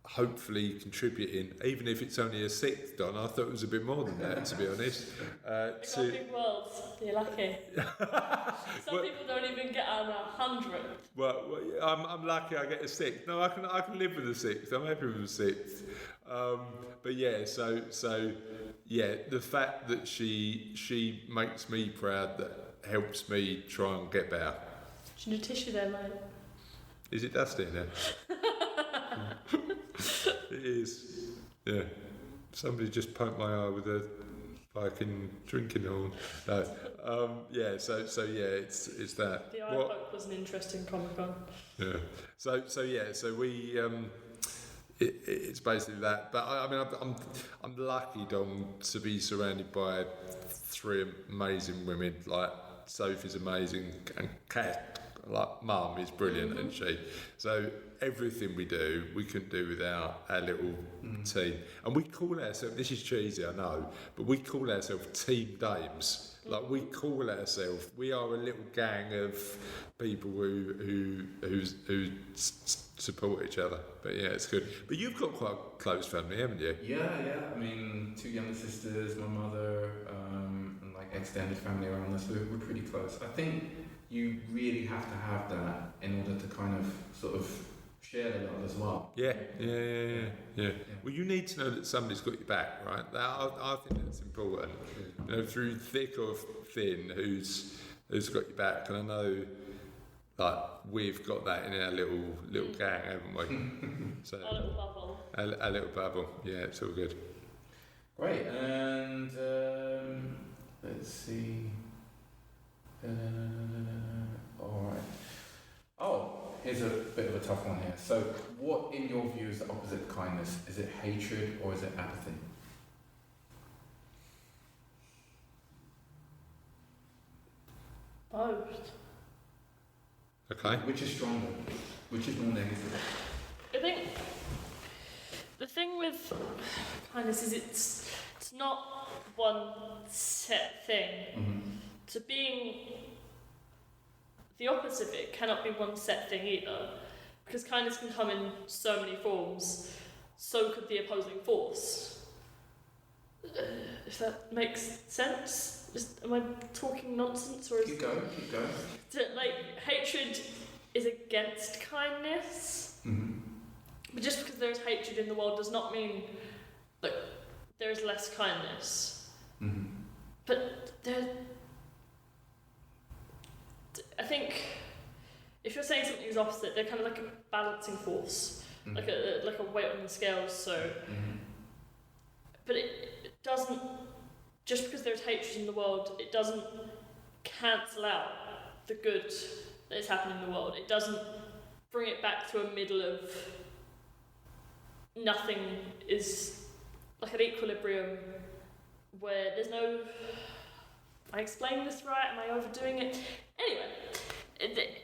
hopefully contributing, even if it's only a sixth, Don. I thought it was a bit more than that, to be honest. It's a big world. You're lucky. Some people don't even get on 100. Well, I'm lucky I get a sixth. No, I can live with a sixth. I'm happy with a sixth. But yeah, so yeah, the fact that she makes me proud, that helps me try and get better. Do you need tissue there, mate? Is it dusty in there? It is. Yeah. Somebody just poked my eye with a fucking drinking horn. No. Yeah. So yeah, it's that. The eye poke was an interesting Comic-Con. Yeah. So yeah. So we. It's basically that. But I mean, I'm lucky, Dom, to be surrounded by three amazing women. Like Sophie's amazing, and Kat, like Mum, is brilliant, and she. So everything we do, we couldn't do without our little team. And we call ourselves, this is cheesy, I know, but we call ourselves Team Dames. Like, we call ourselves, we are a little gang of people who support each other. But yeah, it's good. But you've got quite a close family, haven't you? Yeah. I mean, 2 younger sisters, my mother, and like extended family around us. We're pretty close. I think you really have to have that in order to kind of sort of share the love as well. Yeah. Well, you need to know that somebody's got your back, right? I think that's important. You know, through thick or thin, who's got your back. And I know, like, we've got that in our little gang, haven't we? So Our little bubble. Our little bubble. Yeah, it's all good. Great. And let's see. All right. Oh, here's a bit of a tough one here. So, what, in your view, is the opposite of kindness? Is it hatred or is it apathy? Both. Okay. Which is stronger? Which is more negative? I think the thing with kindness is it's not one set thing. Mm-hmm. To being the opposite of it cannot be one set thing either, because kindness can come in so many forms. So could the opposing force. If that makes sense. Am I talking nonsense, or is Keep going. like hatred is against kindness? Mm-hmm. But just because there is hatred in the world does not mean that there is less kindness. Mm-hmm. But I think if you're saying something is opposite, they're kind of like a balancing force, Mm-hmm. like a weight on the scales. So, Mm-hmm. but it doesn't. Just because there's hatred in the world, it doesn't cancel out the good that is happening in the world. It doesn't bring it back to a middle of nothing is like an equilibrium where there's no. Am I explaining this right? Am I overdoing it? Anyway,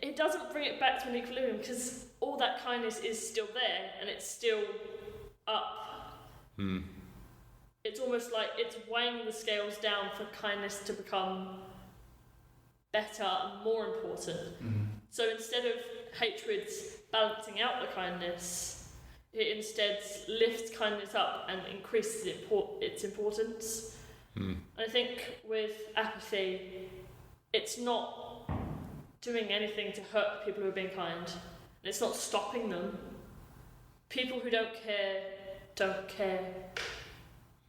it doesn't bring it back to an equilibrium because all that kindness is still there and it's still up. It's almost like it's weighing the scales down for kindness to become better and more important. Mm-hmm. So instead of hatred balancing out the kindness, it instead lifts kindness up and increases its importance. And I think with apathy, it's not doing anything to hurt people who are being kind. And it's not stopping them. People who don't care don't care.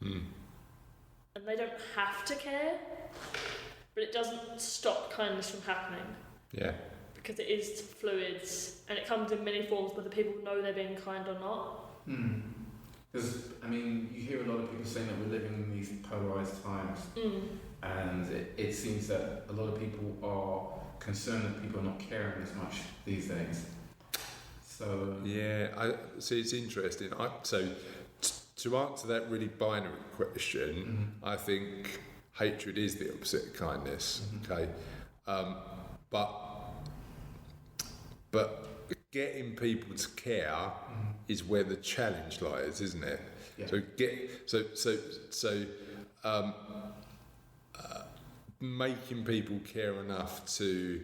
And they don't have to care, but it doesn't stop kindness from happening. Yeah. Because it is fluid, and it comes in many forms, whether people know they're being kind or not. Because, I mean, you hear a lot of people saying that we're living in these polarised times, and it seems that a lot of people are concerned that people are not caring as much these days. So Yeah, I see. It's interesting. To answer that really binary question, I think hatred is the opposite of kindness. Okay, but getting people to care is where the challenge lies, isn't it? Yeah. Making people care enough to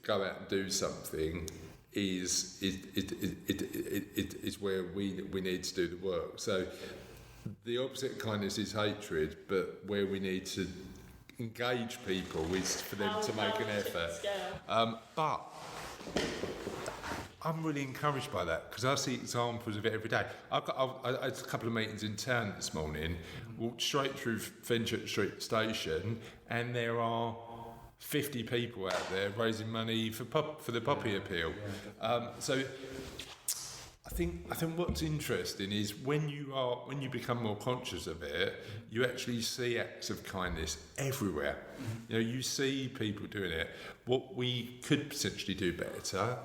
go out and do something is where we need to do the work. So the opposite of kindness is hatred, but where we need to engage people is for them to make an effort. But I'm really encouraged by that because I see examples of it every day. I had a couple of meetings in town this morning, walked straight through Fenchurch Street station, and there are 50 people out there raising money for the poppy appeal. So I think what's interesting is when you become more conscious of it, you actually see acts of kindness everywhere. You see people doing it. What we could potentially do better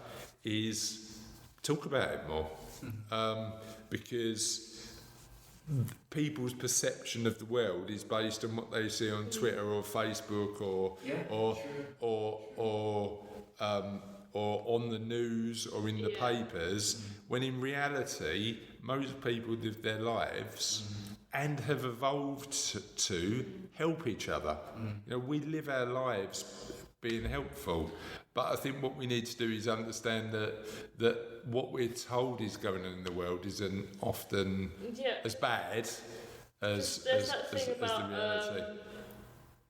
is talk about it more, because people's perception of the world is based on what they see on Twitter or Facebook or on the news or in the papers, when in reality most people live their lives and have evolved to help each other. We live our lives being helpful, but I think what we need to do is understand that what we're told is going on in the world isn't often as bad as the reality.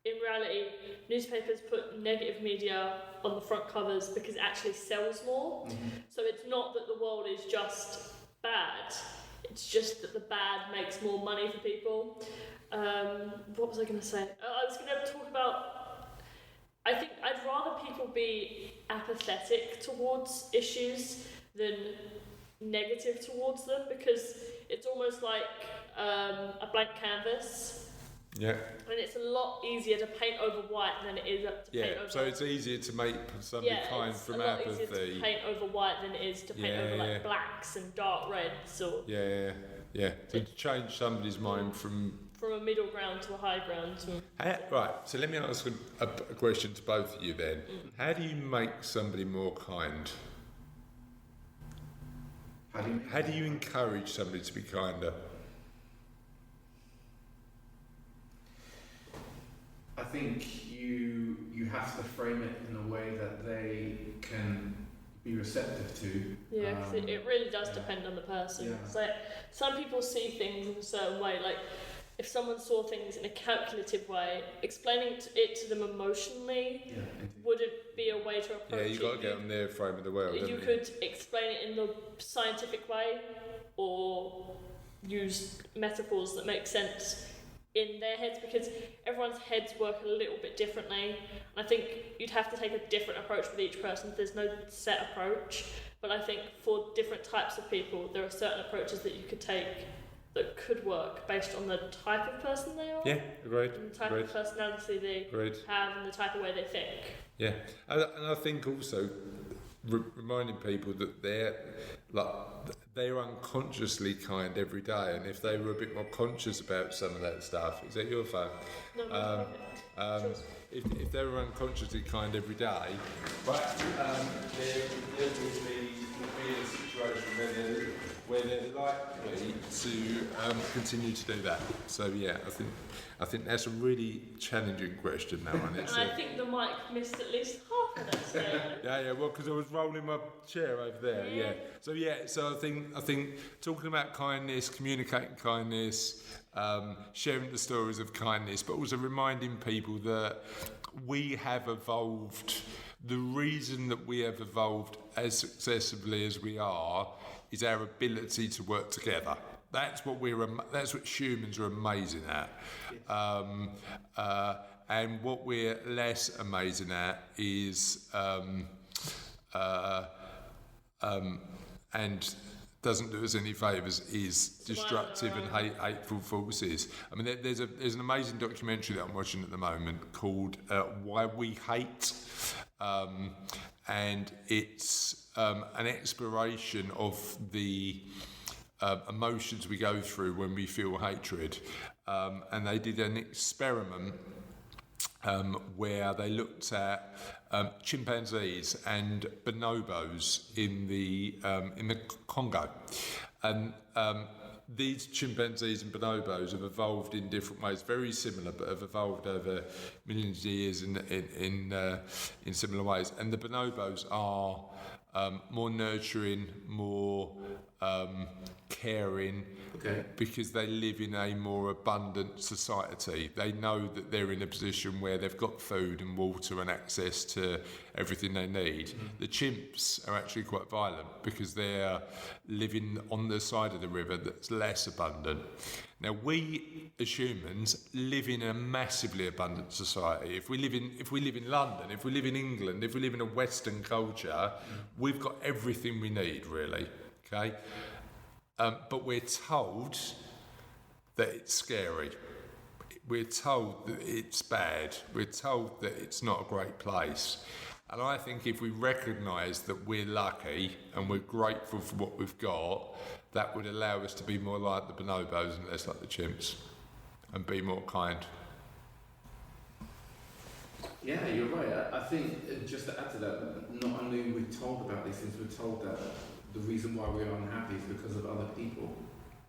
In reality, newspapers put negative media on the front covers because it actually sells more. So it's not that the world is just bad, it's just that the bad makes more money for people. What was I going to say? I was going to talk about, I think I'd rather people be apathetic towards issues than negative towards them, because it's almost like a blank canvas. Yeah. And it's a lot easier to paint over white than it is to paint over... so it's easier to make somebody kind from apathy. It's a lot easier to paint over white than it is to paint over blacks and dark reds or... So to change somebody's mind from a middle ground to a high ground. Right, so let me ask a question to both of you then. How do you make somebody more kind? How do you encourage somebody to be kinder? I think you have to frame it in a way that they can be receptive to. Yeah, because it really does depend on the person. Yeah. It's like some people see things in a certain way. Like if someone saw things in a calculative way, explaining it to them emotionally wouldn't be a way to approach it. Yeah, you got to get on their frame of the world. You could explain it in the scientific way, or use metaphors that make sense in their heads, because everyone's heads work a little bit differently, and I think you'd have to take a different approach with each person. There's no set approach, but I think for different types of people there are certain approaches that you could take that could work based on the type of person they are, agreed, and the type of personality they have, and the type of way they think. And I think also reminding people that they're unconsciously kind every day, and if they were a bit more conscious about some of that stuff. Is that your phone? No, if they were unconsciously kind every day, there would be a situation where they're likely to continue to do that. So I think that's a really challenging question, that one. And I think the mic missed at least half of that statement. Well, because I was rolling my chair over there. So I think talking about kindness, communicating kindness, sharing the stories of kindness, but also reminding people that we have evolved. The reason that we have evolved as successfully as we are is our ability to work together. That's what humans are amazing at. And what we're less amazing at is and doesn't do us any favours, is destructive and hateful forces. I mean, there's an amazing documentary that I'm watching at the moment called Why We Hate, and it's an exploration of the emotions we go through when we feel hatred, and they did an experiment where they looked at chimpanzees and bonobos in the Congo, and these chimpanzees and bonobos have evolved in different ways, very similar, but have evolved over millions of years in similar ways. And the bonobos are more nurturing, more caring, because they live in a more abundant society. They know that they're in a position where they've got food and water and access to everything they need. Mm-hmm. The chimps are actually quite violent because they're living on the side of the river that's less abundant. Now, we as humans live in a massively abundant society. If we live in London, if we live in England, if we live in a Western culture, we've got everything we need, really. Okay. But we're told that it's scary. We're told that it's bad. We're told that it's not a great place. And I think if we recognise that we're lucky and we're grateful for what we've got, that would allow us to be more like the bonobos and less like the chimps, and be more kind. Yeah, you're right. I think, just to add to that, not only are we told about these things, we're told that the reason why we're unhappy is because of other people,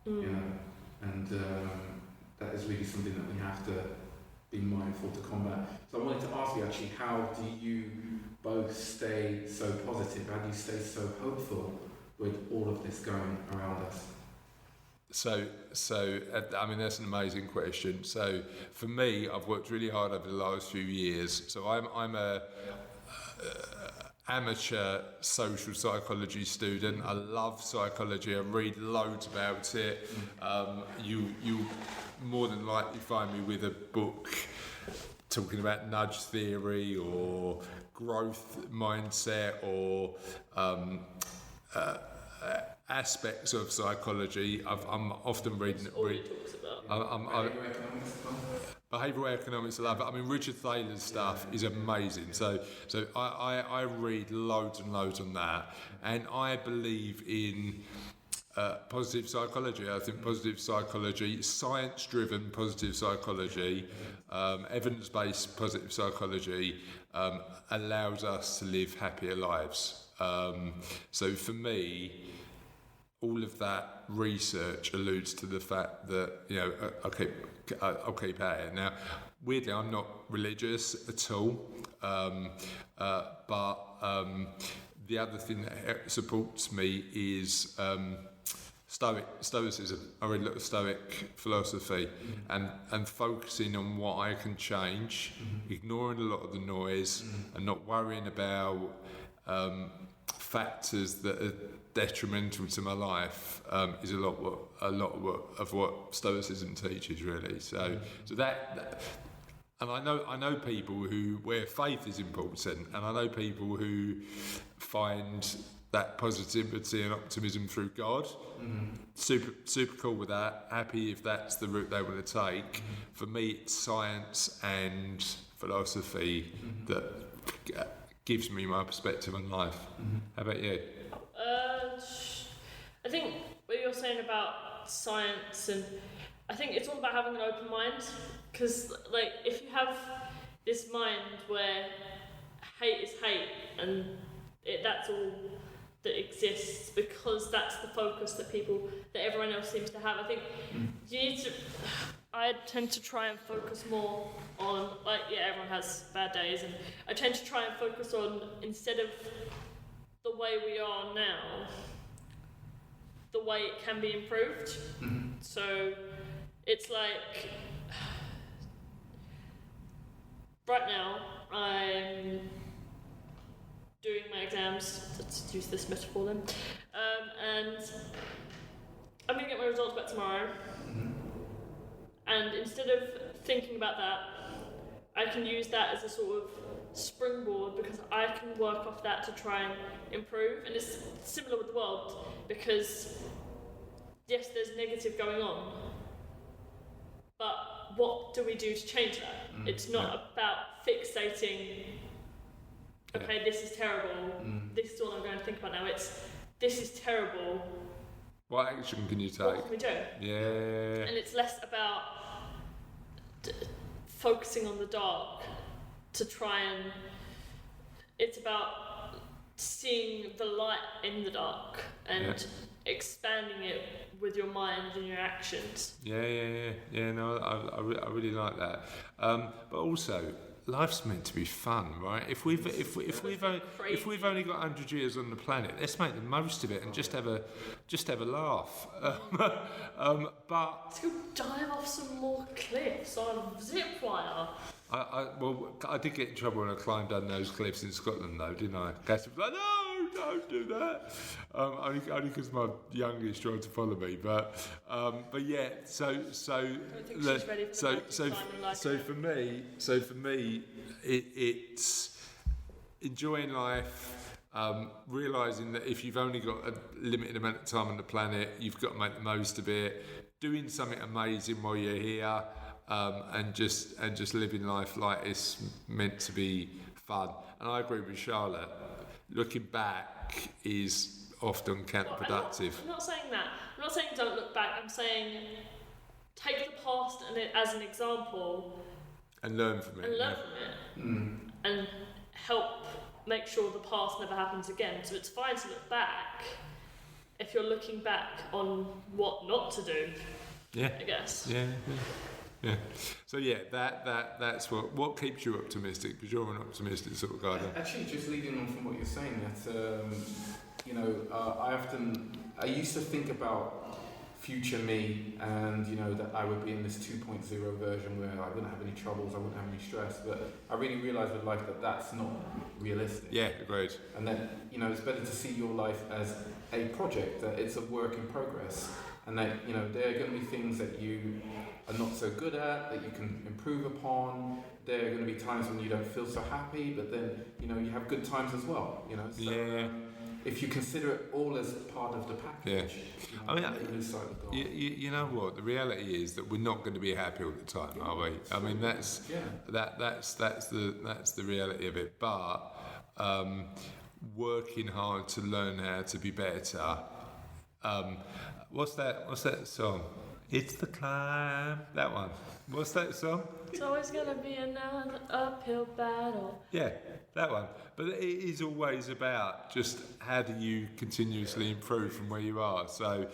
you know, and that is really something that we have to be mindful to combat. So I wanted to ask you actually, how do you both stay so positive? How do you stay so hopeful with all of this going around us? So I mean, that's an amazing question. So for me, I've worked really hard over the last few years. So I'm a amateur social psychology student. I love psychology. I read loads about it. You more than likely find me with a book talking about nudge theory or growth mindset or aspects of psychology. I'm often reading. Behavioural economics, I love it. I mean, Richard Thaler's stuff is amazing. So I read loads and loads on that, and I believe in positive psychology. I think positive psychology, science-driven positive psychology, evidence-based positive psychology allows us to live happier lives. So for me, all of that research alludes to the fact that, you know, I'll keep at it. Now, weirdly, I'm not religious at all, but the other thing that supports me is Stoicism. I read a lot of Stoic philosophy, and focusing on what I can change, ignoring a lot of the noise, and not worrying about factors that are detrimental to my life is a lot of what Stoicism teaches, really. So that and I know people where faith is important, and I know people who find that positivity and optimism through God. Super cool with that. Happy if that's the route they want to take. For me, it's science and philosophy that gives me my perspective on life. How about you? I think what you're saying about science, and I think it's all about having an open mind, because like if you have this mind where hate is hate and that's all that exists because that's the focus that everyone else seems to have, I think you need to. I tend to try and focus more on, like, yeah, everyone has bad days, and I tend to try and focus on, instead of the way we are now, the way it can be improved. So it's like, right now I'm doing my exams, let's use this metaphor then, and I'm going to get my results back tomorrow. And instead of thinking about that, I can use that as a sort of springboard, because I can work off that to try and improve. And it's similar with the world, because yes, there's negative going on, but what do we do to change that? It's not about fixating, okay, this is terrible, this is all I'm going to think about now. It's, this is terrible. What action can you take? What can we do? Yeah. And it's less about focusing on the dark to try and. It's about seeing the light in the dark and expanding it with your mind and your actions. Yeah. No, I really like that. But also, life's meant to be fun, right? If we've only got 100 years on the planet, let's make the most of it and just have a laugh. But Let's go dive off some more cliffs on zip wire. I did get in trouble when I climbed down those cliffs in Scotland, though, didn't I? Cass was like, "No, don't do that." Only because my youngest tried to follow me, but yeah. So for me, it's enjoying life. Realising that if you've only got a limited amount of time on the planet, you've got to make the most of it. Doing something amazing while you're here. And just living life like it's meant to be fun. And I agree with Charlotte. Looking back is often counterproductive. I'm not saying that. I'm not saying don't look back. I'm saying take the past and it as an example and learn from it. And help make sure the past never happens again. So it's fine to look back if you're looking back on what not to do. Yeah. I guess. Yeah. So that's what keeps you optimistic, because you're an optimistic sort of guy. Actually, just leading on from what you're saying, that I used to think about future me, and that I would be in this 2.0 version where I wouldn't have any troubles, I wouldn't have any stress. But I really realised with life that that's not realistic. Yeah, agreed. And that it's better to see your life as a project, that it's a work in progress, and that there are going to be things that you are not so good at, that you can improve upon. There are going to be times when you don't feel so happy, but then you have good times as well. So if you consider it all as part of the package, lose sight of the goal. You know what? The reality is that we're not going to be happy all the time, are we? I mean, that's the reality of it. But working hard to learn how to be better. What's that song? It's the climb. That one. What's that song? It's always gonna be another uphill battle. Yeah, that one. But it is always about just how do you continuously improve from where you are. So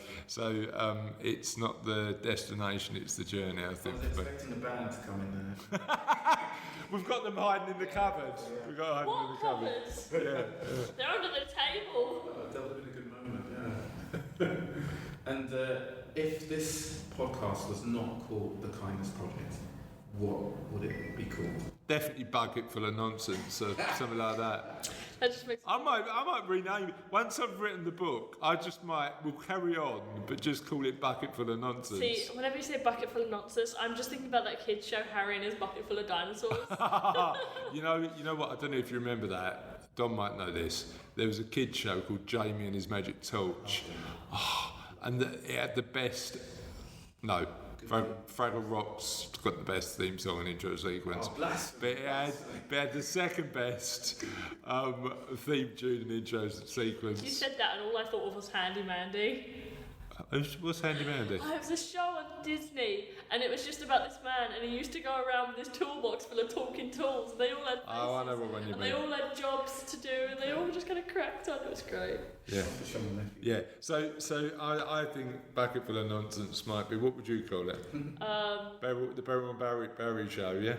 it's not the destination, it's the journey, I think. I was expecting the band to come in there. We've got them hiding in the cupboard. We've got them hiding in the cupboard. Cupboards? Yeah. They're under the table. That would have been a good moment, yeah. And if this podcast was not called The Kindness Project, what would it be called? Definitely Bucket Full of Nonsense or something like that. That just makes I might rename it. Once I've written the book, we'll carry on, but just call it Bucket Full of Nonsense. See, whenever you say bucket full of nonsense, I'm just thinking about that kids show, Harry and his bucket full of dinosaurs. You know what? I don't know if you remember that. Don might know this. There was a kids show called Jamie and His Magic Torch. And it had the best. No, Fraggle Rock's got the best theme song and intro sequence. But it had the second best theme tune and intro sequence. You said that, and all I thought of was Handy Mandy. What's Handy Mandy? It was a show on Disney, and it was just about this man, and he used to go around with his toolbox full of talking tools. They all had faces, I know what one you mean. They all had jobs to do, and they all just kind of cracked on. It was great. Yeah. So I think Bucket Full of Nonsense might be. What would you call it? The Beryl and Barry Show. Yeah.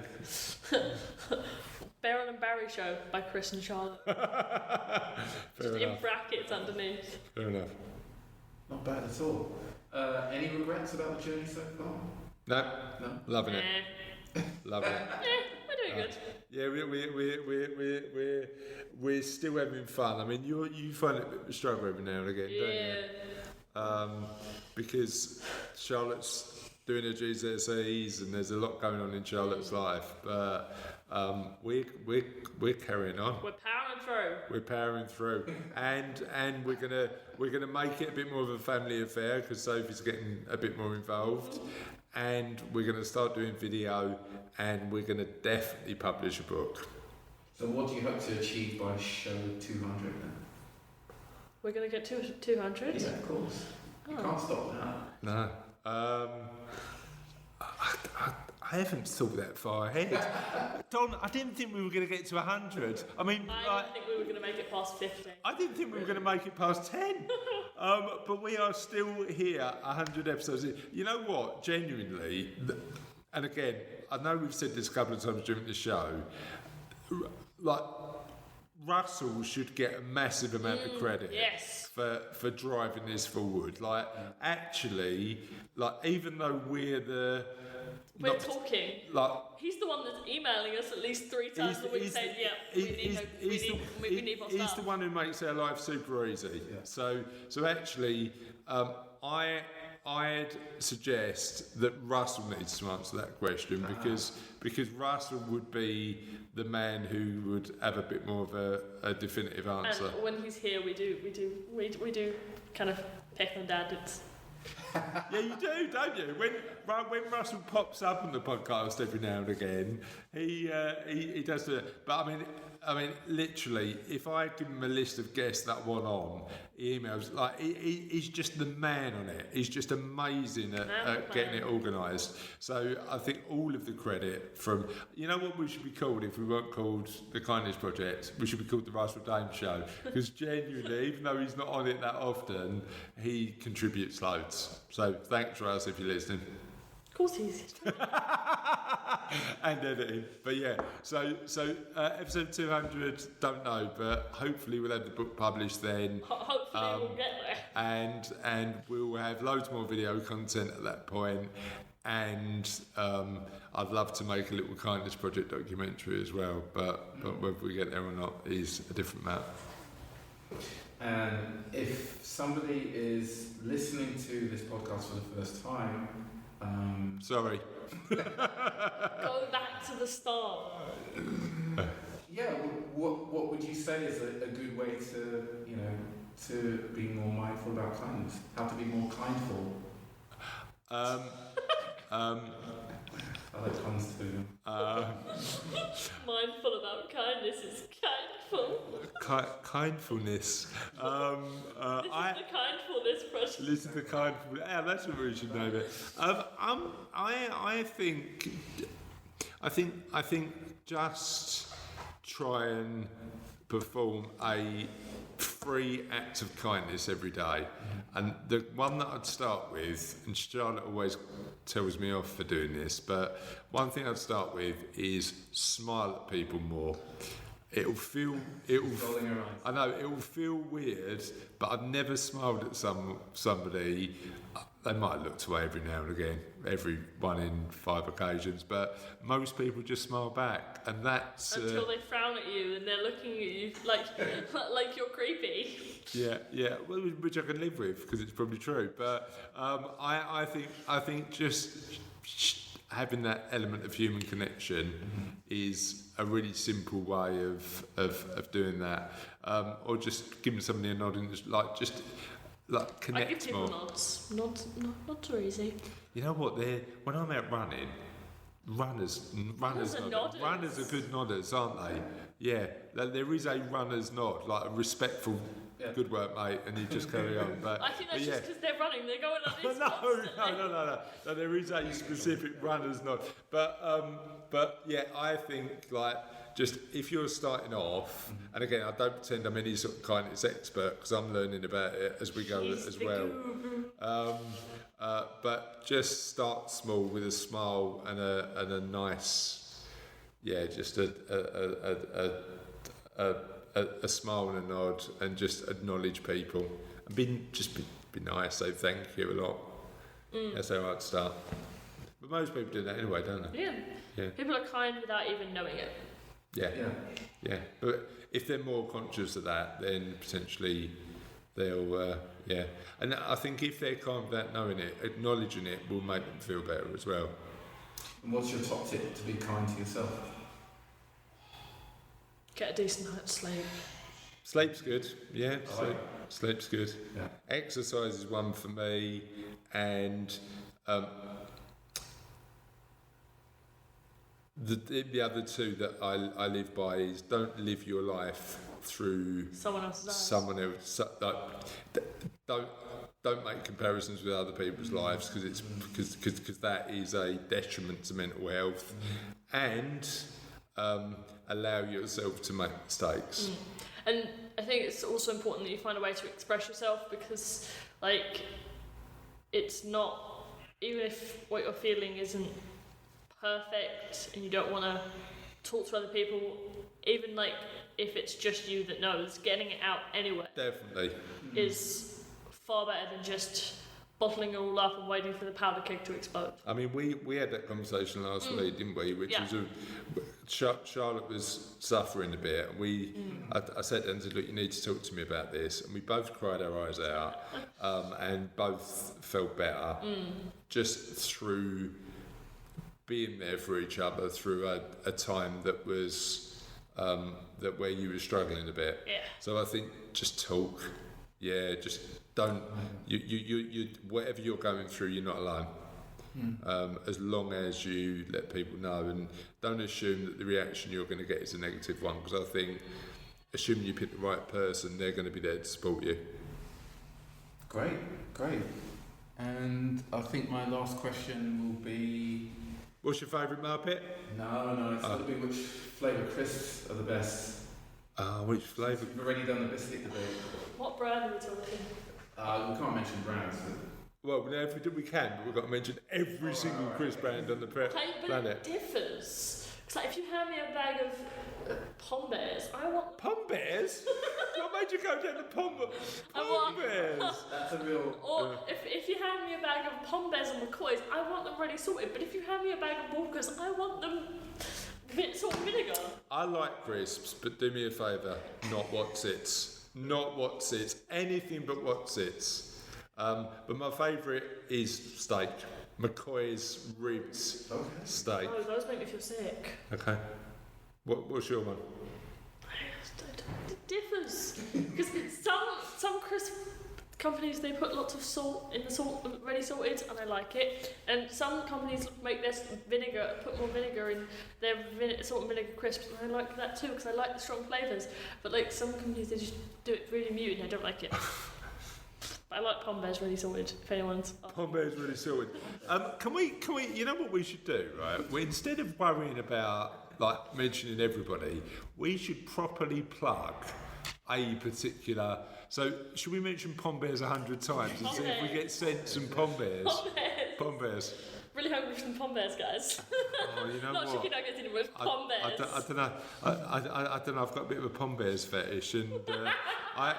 Beryl and Barry Show by Chris and Charlotte. Fair enough. In brackets underneath. Fair enough. Not bad at all. Any regrets about the journey so far? No. Loving it. Loving it. We're doing good. Yeah, we're still having fun. I mean, you find it a bit of a struggle every now and again, don't you? Because Charlotte's doing her GCSEs and there's a lot going on in Charlotte's life, but we're carrying on. We're powering through, and we're gonna make it a bit more of a family affair because Sophie's getting a bit more involved, and we're gonna start doing video, and we're gonna definitely publish a book. So what do you hope to achieve by show 200 then? We're gonna get to 200. Yeah, of course. You can't stop that. No. I I haven't thought that far ahead. Don, I didn't think we were going to get to 100. I mean, I didn't think we were going to make it past 50. I didn't think we were going to make it past 10. But we are still here, 100 episodes in. You know what? Genuinely, and again, I know we've said this a couple of times during the show, like, Russell should get a massive amount of credit for driving this forward. Like, actually, like, even though we're talking. Like, he's the one that's emailing us at least 3 times a week saying, we need more stuff. He's the one who makes our life super easy. Yeah. So actually, I'd suggest that Russell needs to answer that question because Russell would be the man who would have a bit more of a definitive answer. And when he's here, we do kind of pick on Dad. Yeah, you do, don't you? When Russell pops up on the podcast every now and again, he does it. But I mean, literally, if I give him a list of guests that want on, he emails, like, he's just the man on it. He's just amazing at getting it organised. So I think all of the credit from, you know what we should be called if we weren't called The Kindness Project? We should be called The Russell Dame Show. Because genuinely, even though he's not on it that often, he contributes loads. So thanks, Russ, if you're listening. Of course he is. And editing. But yeah, so episode 200, don't know, but hopefully we'll have the book published then. Hopefully we'll get there. And we'll have loads more video content at that point. And I'd love to make a little Kindness Project documentary as well, but whether we get there or not is a different matter. And if somebody is listening to this podcast for the first time, sorry. Go back to the start. Yeah, what would you say is a good way to be more mindful about kindness? How to be more kindful? I like puns too. Mindful about kindness is kindful. Kindfulness. This is the kindfulness project. This is the kindfulness. Yeah, that's what we should name it. I think just try and perform a free act of kindness every day. And the one that I'd start with, and Charlotte always tells me off for doing this, but one thing I'd start with is smile at people more. I know it will feel weird, but I've never smiled at somebody. They might look away every now and again, every 1 in 5 occasions, but most people just smile back, and that's until they frown at you and they're looking at you like you're creepy. Yeah, well, which I can live with because it's probably true. But I think just having that element of human connection is a really simple way of doing that, or just giving somebody a nod and just connect more. I give people nods. Nods are easy. You know what? When I'm out running, runners are good nodders, aren't they? Yeah, there is a runner's nod, like a respectful. Yeah. Good work, mate, and you just carry on. But I think that's just because they're running, they're going like this. No, there is a specific runner's nod. But yeah, I think just if you're starting off, and again, I don't pretend I'm any sort of kindness expert because I'm learning about it as we go as well. But just start small with a smile and a nice, just a smile and a nod, and just acknowledge people and be nice. Say thank you a lot. That's how I'd start. But most people do that anyway, don't they? Yeah. People are kind without even knowing it. Yeah. But if they're more conscious of that, then potentially they'll. And I think if they're kind without knowing it, acknowledging it will make them feel better as well. And what's your top tip to be kind to yourself? Get a decent night's sleep. Sleep's good, yeah. Sleep's good. Yeah. Exercise is one for me, and the other two that I live by is don't live your life through someone else's eyes. Don't don't make comparisons with other people's lives because that is a detriment to mental health, and allow yourself to make mistakes. And I think it's also important that you find a way to express yourself, because like it's not, even if what you're feeling isn't perfect and you don't want to talk to other people, even like if it's just you that knows, getting it out anyway Definitely is far better than just bottling it all up and waiting for the powder keg to explode. I mean, we had that conversation last week, didn't we? Which was Charlotte was suffering a bit, and I said to her and said, look, you need to talk to me about this, and we both cried our eyes out, and both felt better just through being there for each other through a time that was that where you were struggling a bit. Yeah. So I think just talk. Yeah, just don't. You whatever you're going through, you're not alone. As long as you let people know, and don't assume that the reaction you're going to get is a negative one, because I think assuming you pick the right person, they're going to be there to support you. Great. And I think my last question will be... What's your favourite Muppet? No, it's got to be which flavour crisps are the best. Which flavour? We've already done the biscuit debate. What brand are we talking? We can't mention brands. Well, we can, but we've got to mention every single crisp brand on the planet. But it differs. It's like if you hand me a bag of Pom Bears, I want... Pom Bears? What made you go down to Pom Bears? That's a real... Or if you hand me a bag of Pom Bears and McCoys, I want them ready salted. But if you hand me a bag of Walkers, I want them salt and vinegar. I like crisps, but do me a favour, not What's-Its. Not What's-Its. Anything but What's-Its. But my favourite is steak. McCoy's ribs steak. Oh, those make me feel sick. Okay. What's your one? It differs. Because some crisp companies, they put lots of salt in the salt, ready salted, and I like it. And some companies make their vinegar, put more vinegar in their salt and vinegar crisps, and I like that too, because I like the strong flavours. But like some companies, they just do it really muted, and I don't like it. But I like Pom Bears really salted, if anyone's... Pom Bears really salted. Can we, you know what we should do, right? Instead of worrying about, like, mentioning everybody, we should properly plug a particular... So, should we mention Pom Bears 100 times and see if we get sent some Pom Bears? Pom Bears. Really hungry for some Pom Bears, guys. Oh, you know Not what? chicken nuggets anymore, Pom Bears. I don't know. I don't know. I've got a bit of a Pom Bears fetish, and I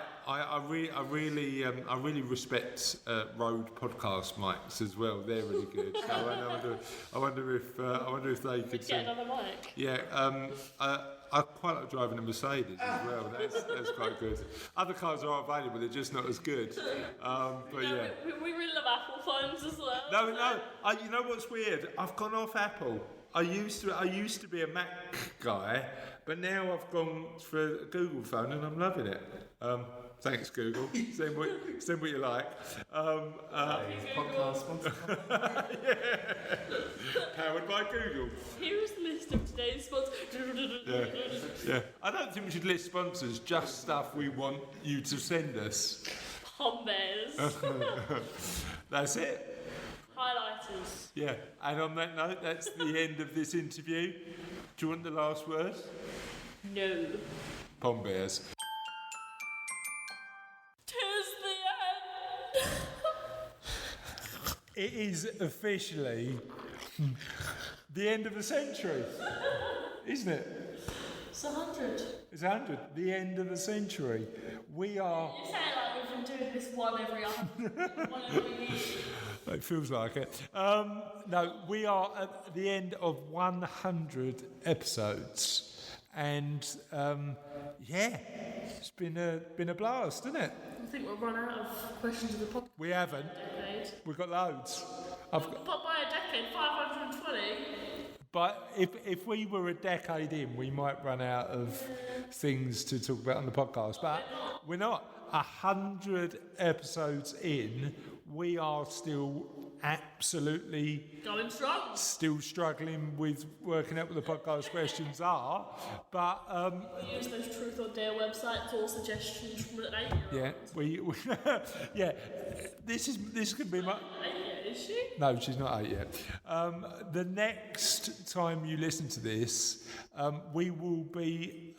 really respect Road podcast mics as well. They're really good. So I wonder if they could get another mic. Yeah. I quite like driving a Mercedes as well. That's quite good. Other cars are available, they're just not as good. But yeah. We really love Apple phones as well. No. You know what's weird? I've gone off Apple. I used to be a Mac guy, but now I've gone for a Google phone and I'm loving it. Thanks, Google. Send what you like. Podcast sponsor. Yeah. Powered by Google. Here is the list of today's sponsors. Yeah. I don't think we should list sponsors, just stuff we want you to send us. Pom Bears. That's it. Highlighters. Yeah. And on that note, that's the end of this interview. Do you want the last word? No. Pom Bears. It is officially the end of the century, isn't it? It's 100. It's 100. The end of the century. We are... You say it like we've been doing this one every year. It feels like it. No, we are at the end of 100 episodes. And, it's been a blast, isn't it? I think we'll run out of questions of the podcast. We haven't. We've got loads. But by a decade, 520. But if we were a decade in, we might run out of things to talk about on the podcast. But we're not. 100 episodes in, we are still absolutely Going strong. still struggling with working out what the podcast questions are, but We use those Truth or Dare websites for suggestions from an 8-year-old. yeah, we yeah, this could be my. 8 yet, is she? No, she's not 8 yet. The next time you listen to this, we will be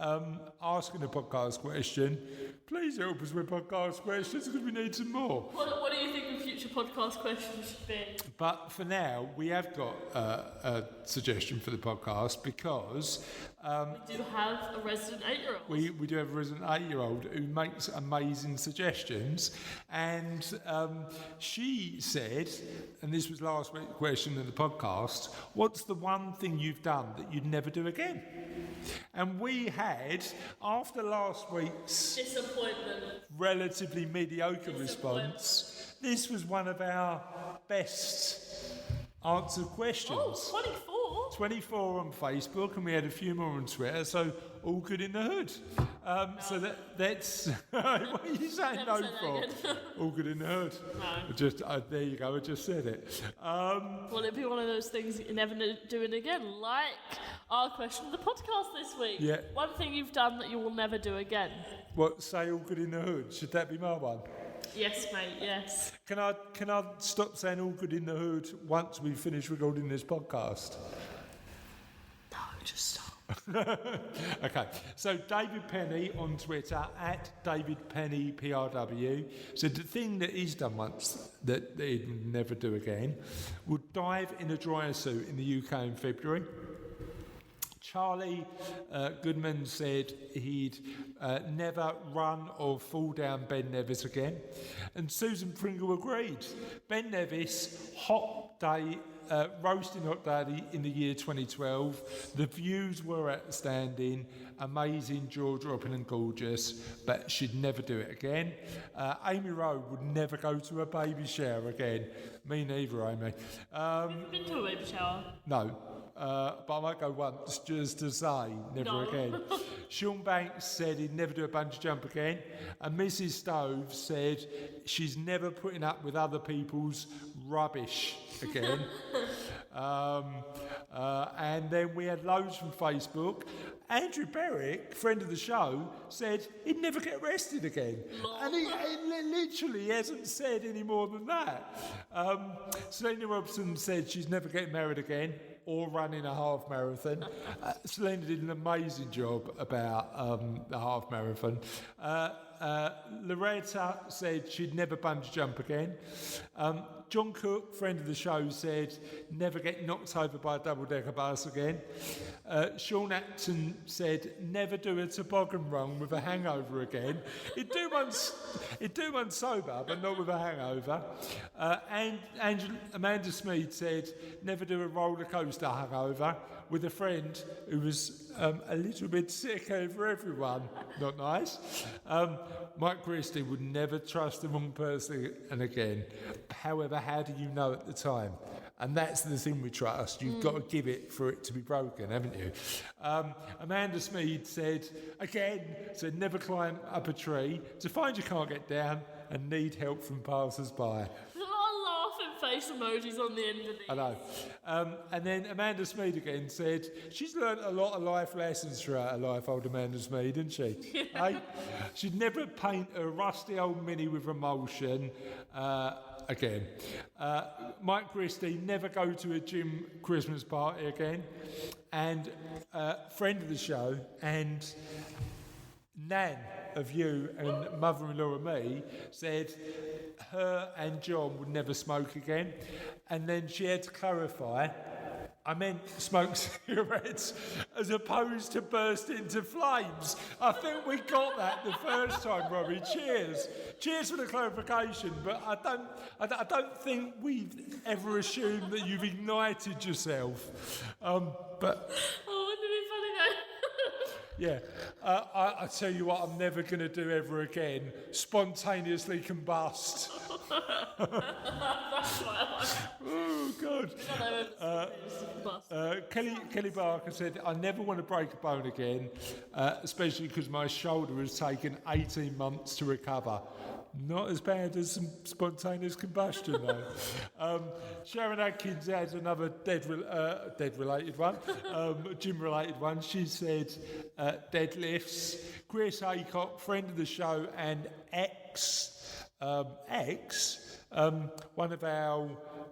asking a podcast question. Please help us with podcast questions because we need some more. What do you think the future podcast questions should be? But for now, we have got a suggestion for the podcast because We do have a resident 8-year-old. we do have a resident 8-year-old who makes amazing suggestions, and she said, and this was last week's question in the podcast, what's the one thing you've done that you'd never do again? And we had, after last week's Disappointment. relatively mediocre response, this was one of our best answered questions. Oh, 24? 24 on Facebook, and we had a few more on Twitter, so all good in the hood. So that's what are you saying Never no say that for? again. All good in the hood. No. There you go, I just said it. Will it be one of those things that you're never doing again? Like our question of the podcast this week. Yeah. One thing you've done that you will never do again. What, say all good in the hood? Should that be my one? Yes, mate, yes. Can I stop saying all good in the hood once we finish recording this podcast? No, just stop. Okay, so David Penny on Twitter, @DavidPennyPRW, said the thing that he's done once that he'd never do again would dive in a dryer suit in the UK in February. Charlie Goodman said he'd never run or fall down Ben Nevis again. And Susan Pringle agreed. Ben Nevis, hot day, roasting hot day in the year 2012. The views were outstanding, amazing, jaw-dropping and gorgeous, but she'd never do it again. Amy Rowe would never go to a baby shower again. Me neither, Amy. Have you been to a baby shower? No. But I might go once just to say, never No. again. Sean Banks said he'd never do a bungee jump again. And Mrs. Stove said she's never putting up with other people's rubbish again. And then we had loads from Facebook. Andrew Berwick, friend of the show, said he'd never get arrested again. And he literally hasn't said any more than that. Selena Robson said she's never getting married again or running a half marathon. Selena did an amazing job about the half marathon. Loretta said she'd never bungee jump again. John Cook, friend of the show, said never get knocked over by a double-decker bus again. Sean Acton said never do a toboggan run with a hangover again. He'd do one sober, but not with a hangover. And Amanda Smead said never do a roller coaster hangover with a friend who was a little bit sick over everyone. Not nice. Mike Christie would never trust the wrong person again. However, how do you know at the time? And that's the thing we trust. You've got to give it for it to be broken, haven't you? Amanda Smead said never climb up a tree, to find you can't get down and need help from passers-by. There's a lot of laughing face emojis on the end of these. I know. And then Amanda Smead again said she's learnt a lot of life lessons throughout her life, old Amanda Smead, didn't she? Hey? She'd never paint a rusty old Mini with emulsion again. Mike Christie, never go to a gym Christmas party again. And friend of the show and Nan of you and mother-in-law of me said her and John would never smoke again. And then she had to clarify, I meant smoke cigarettes as opposed to burst into flames. I think we got that the first time, Robbie. Cheers. Cheers for the clarification, but I don't think we've ever assumed that you've ignited yourself. But Oh, wouldn't it be funny though? yeah, I tell you what I'm never going to do ever again, spontaneously combust. That's what I like. Oh, God. Kelly Barker said, I never want to break a bone again, especially because my shoulder has taken 18 months to recover. Not as bad as some spontaneous combustion, though. Sharon Atkins had another dead-related one, gym-related one. She said deadlifts. Chris Haycock, friend of the show, and one of our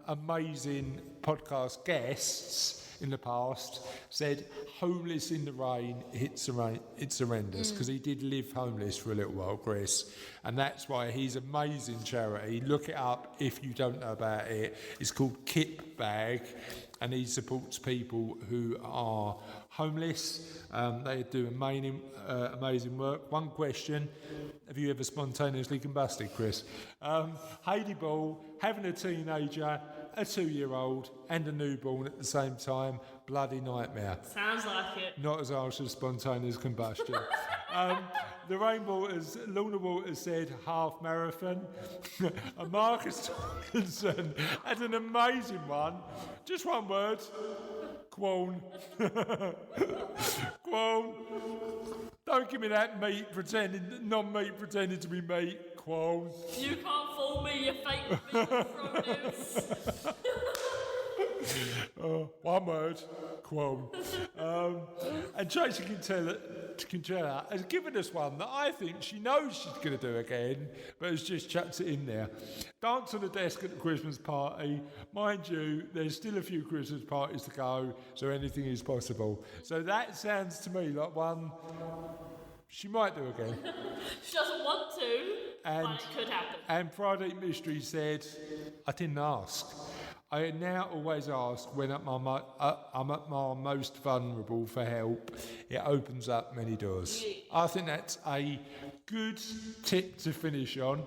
amazing podcast guests in the past, said homeless in the rain, it's horrendous, because he did live homeless for a little while, Chris, and that's why his amazing charity, look it up if you don't know about it, it's called Kip Bag, and he supports people who are homeless. They do amazing work. One question, have you ever spontaneously combusted, Chris? Heidi Ball, having a teenager, a 2-year-old and a newborn at the same time, bloody nightmare. Sounds like it. Not as harsh as spontaneous combustion. Lorna Waters said half marathon. And Marcus Tomlinson had an amazing one. Just one word. Quone. Quone. Don't give me that non-meat pretending to be meat. Quone. You can't fool me, you fake vegan produce. One word, quone. And Tracy Quintella has given us one that I think she knows she's going to do again, but has just chucked it in there. Dance on the desk at the Christmas party. Mind you, there's still a few Christmas parties to go, so anything is possible. So that sounds to me like one she might do again. She doesn't want to, but it could happen. And Friday Mystery said, I didn't ask. I now always ask when I'm at my most vulnerable for help. It opens up many doors. Yeah. I think that's a good tip to finish on,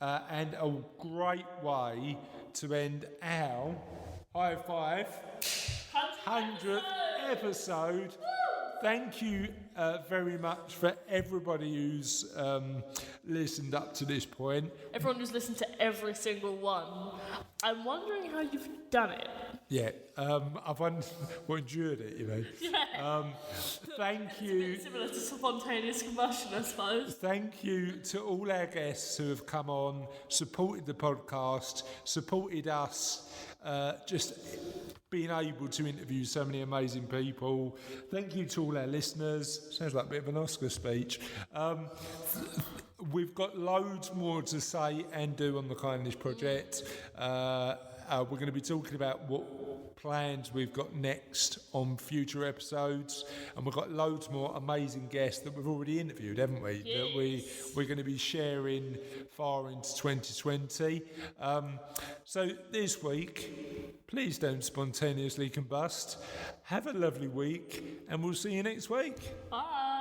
and a great way to end our High Five 100th episode. Thank you very much for everybody who's listened up to this point. Everyone who's listened to every single one. I'm wondering how you've done it. Yeah, I've endured it, you know. Yeah. Thank you. It's a bit similar to spontaneous combustion, I suppose. Thank you to all our guests who have come on, supported the podcast, supported us, just being able to interview so many amazing people. Thank you to all our listeners. Sounds like a bit of an Oscar speech. We've got loads more to say and do on the Kindness Project. We're going to be talking about what plans we've got next on future episodes, and we've got loads more amazing guests that we've already interviewed, haven't we? Yes. That we're going to be sharing far into 2020. So this week, please don't spontaneously combust. Have a lovely week, and we'll see you next week. Bye.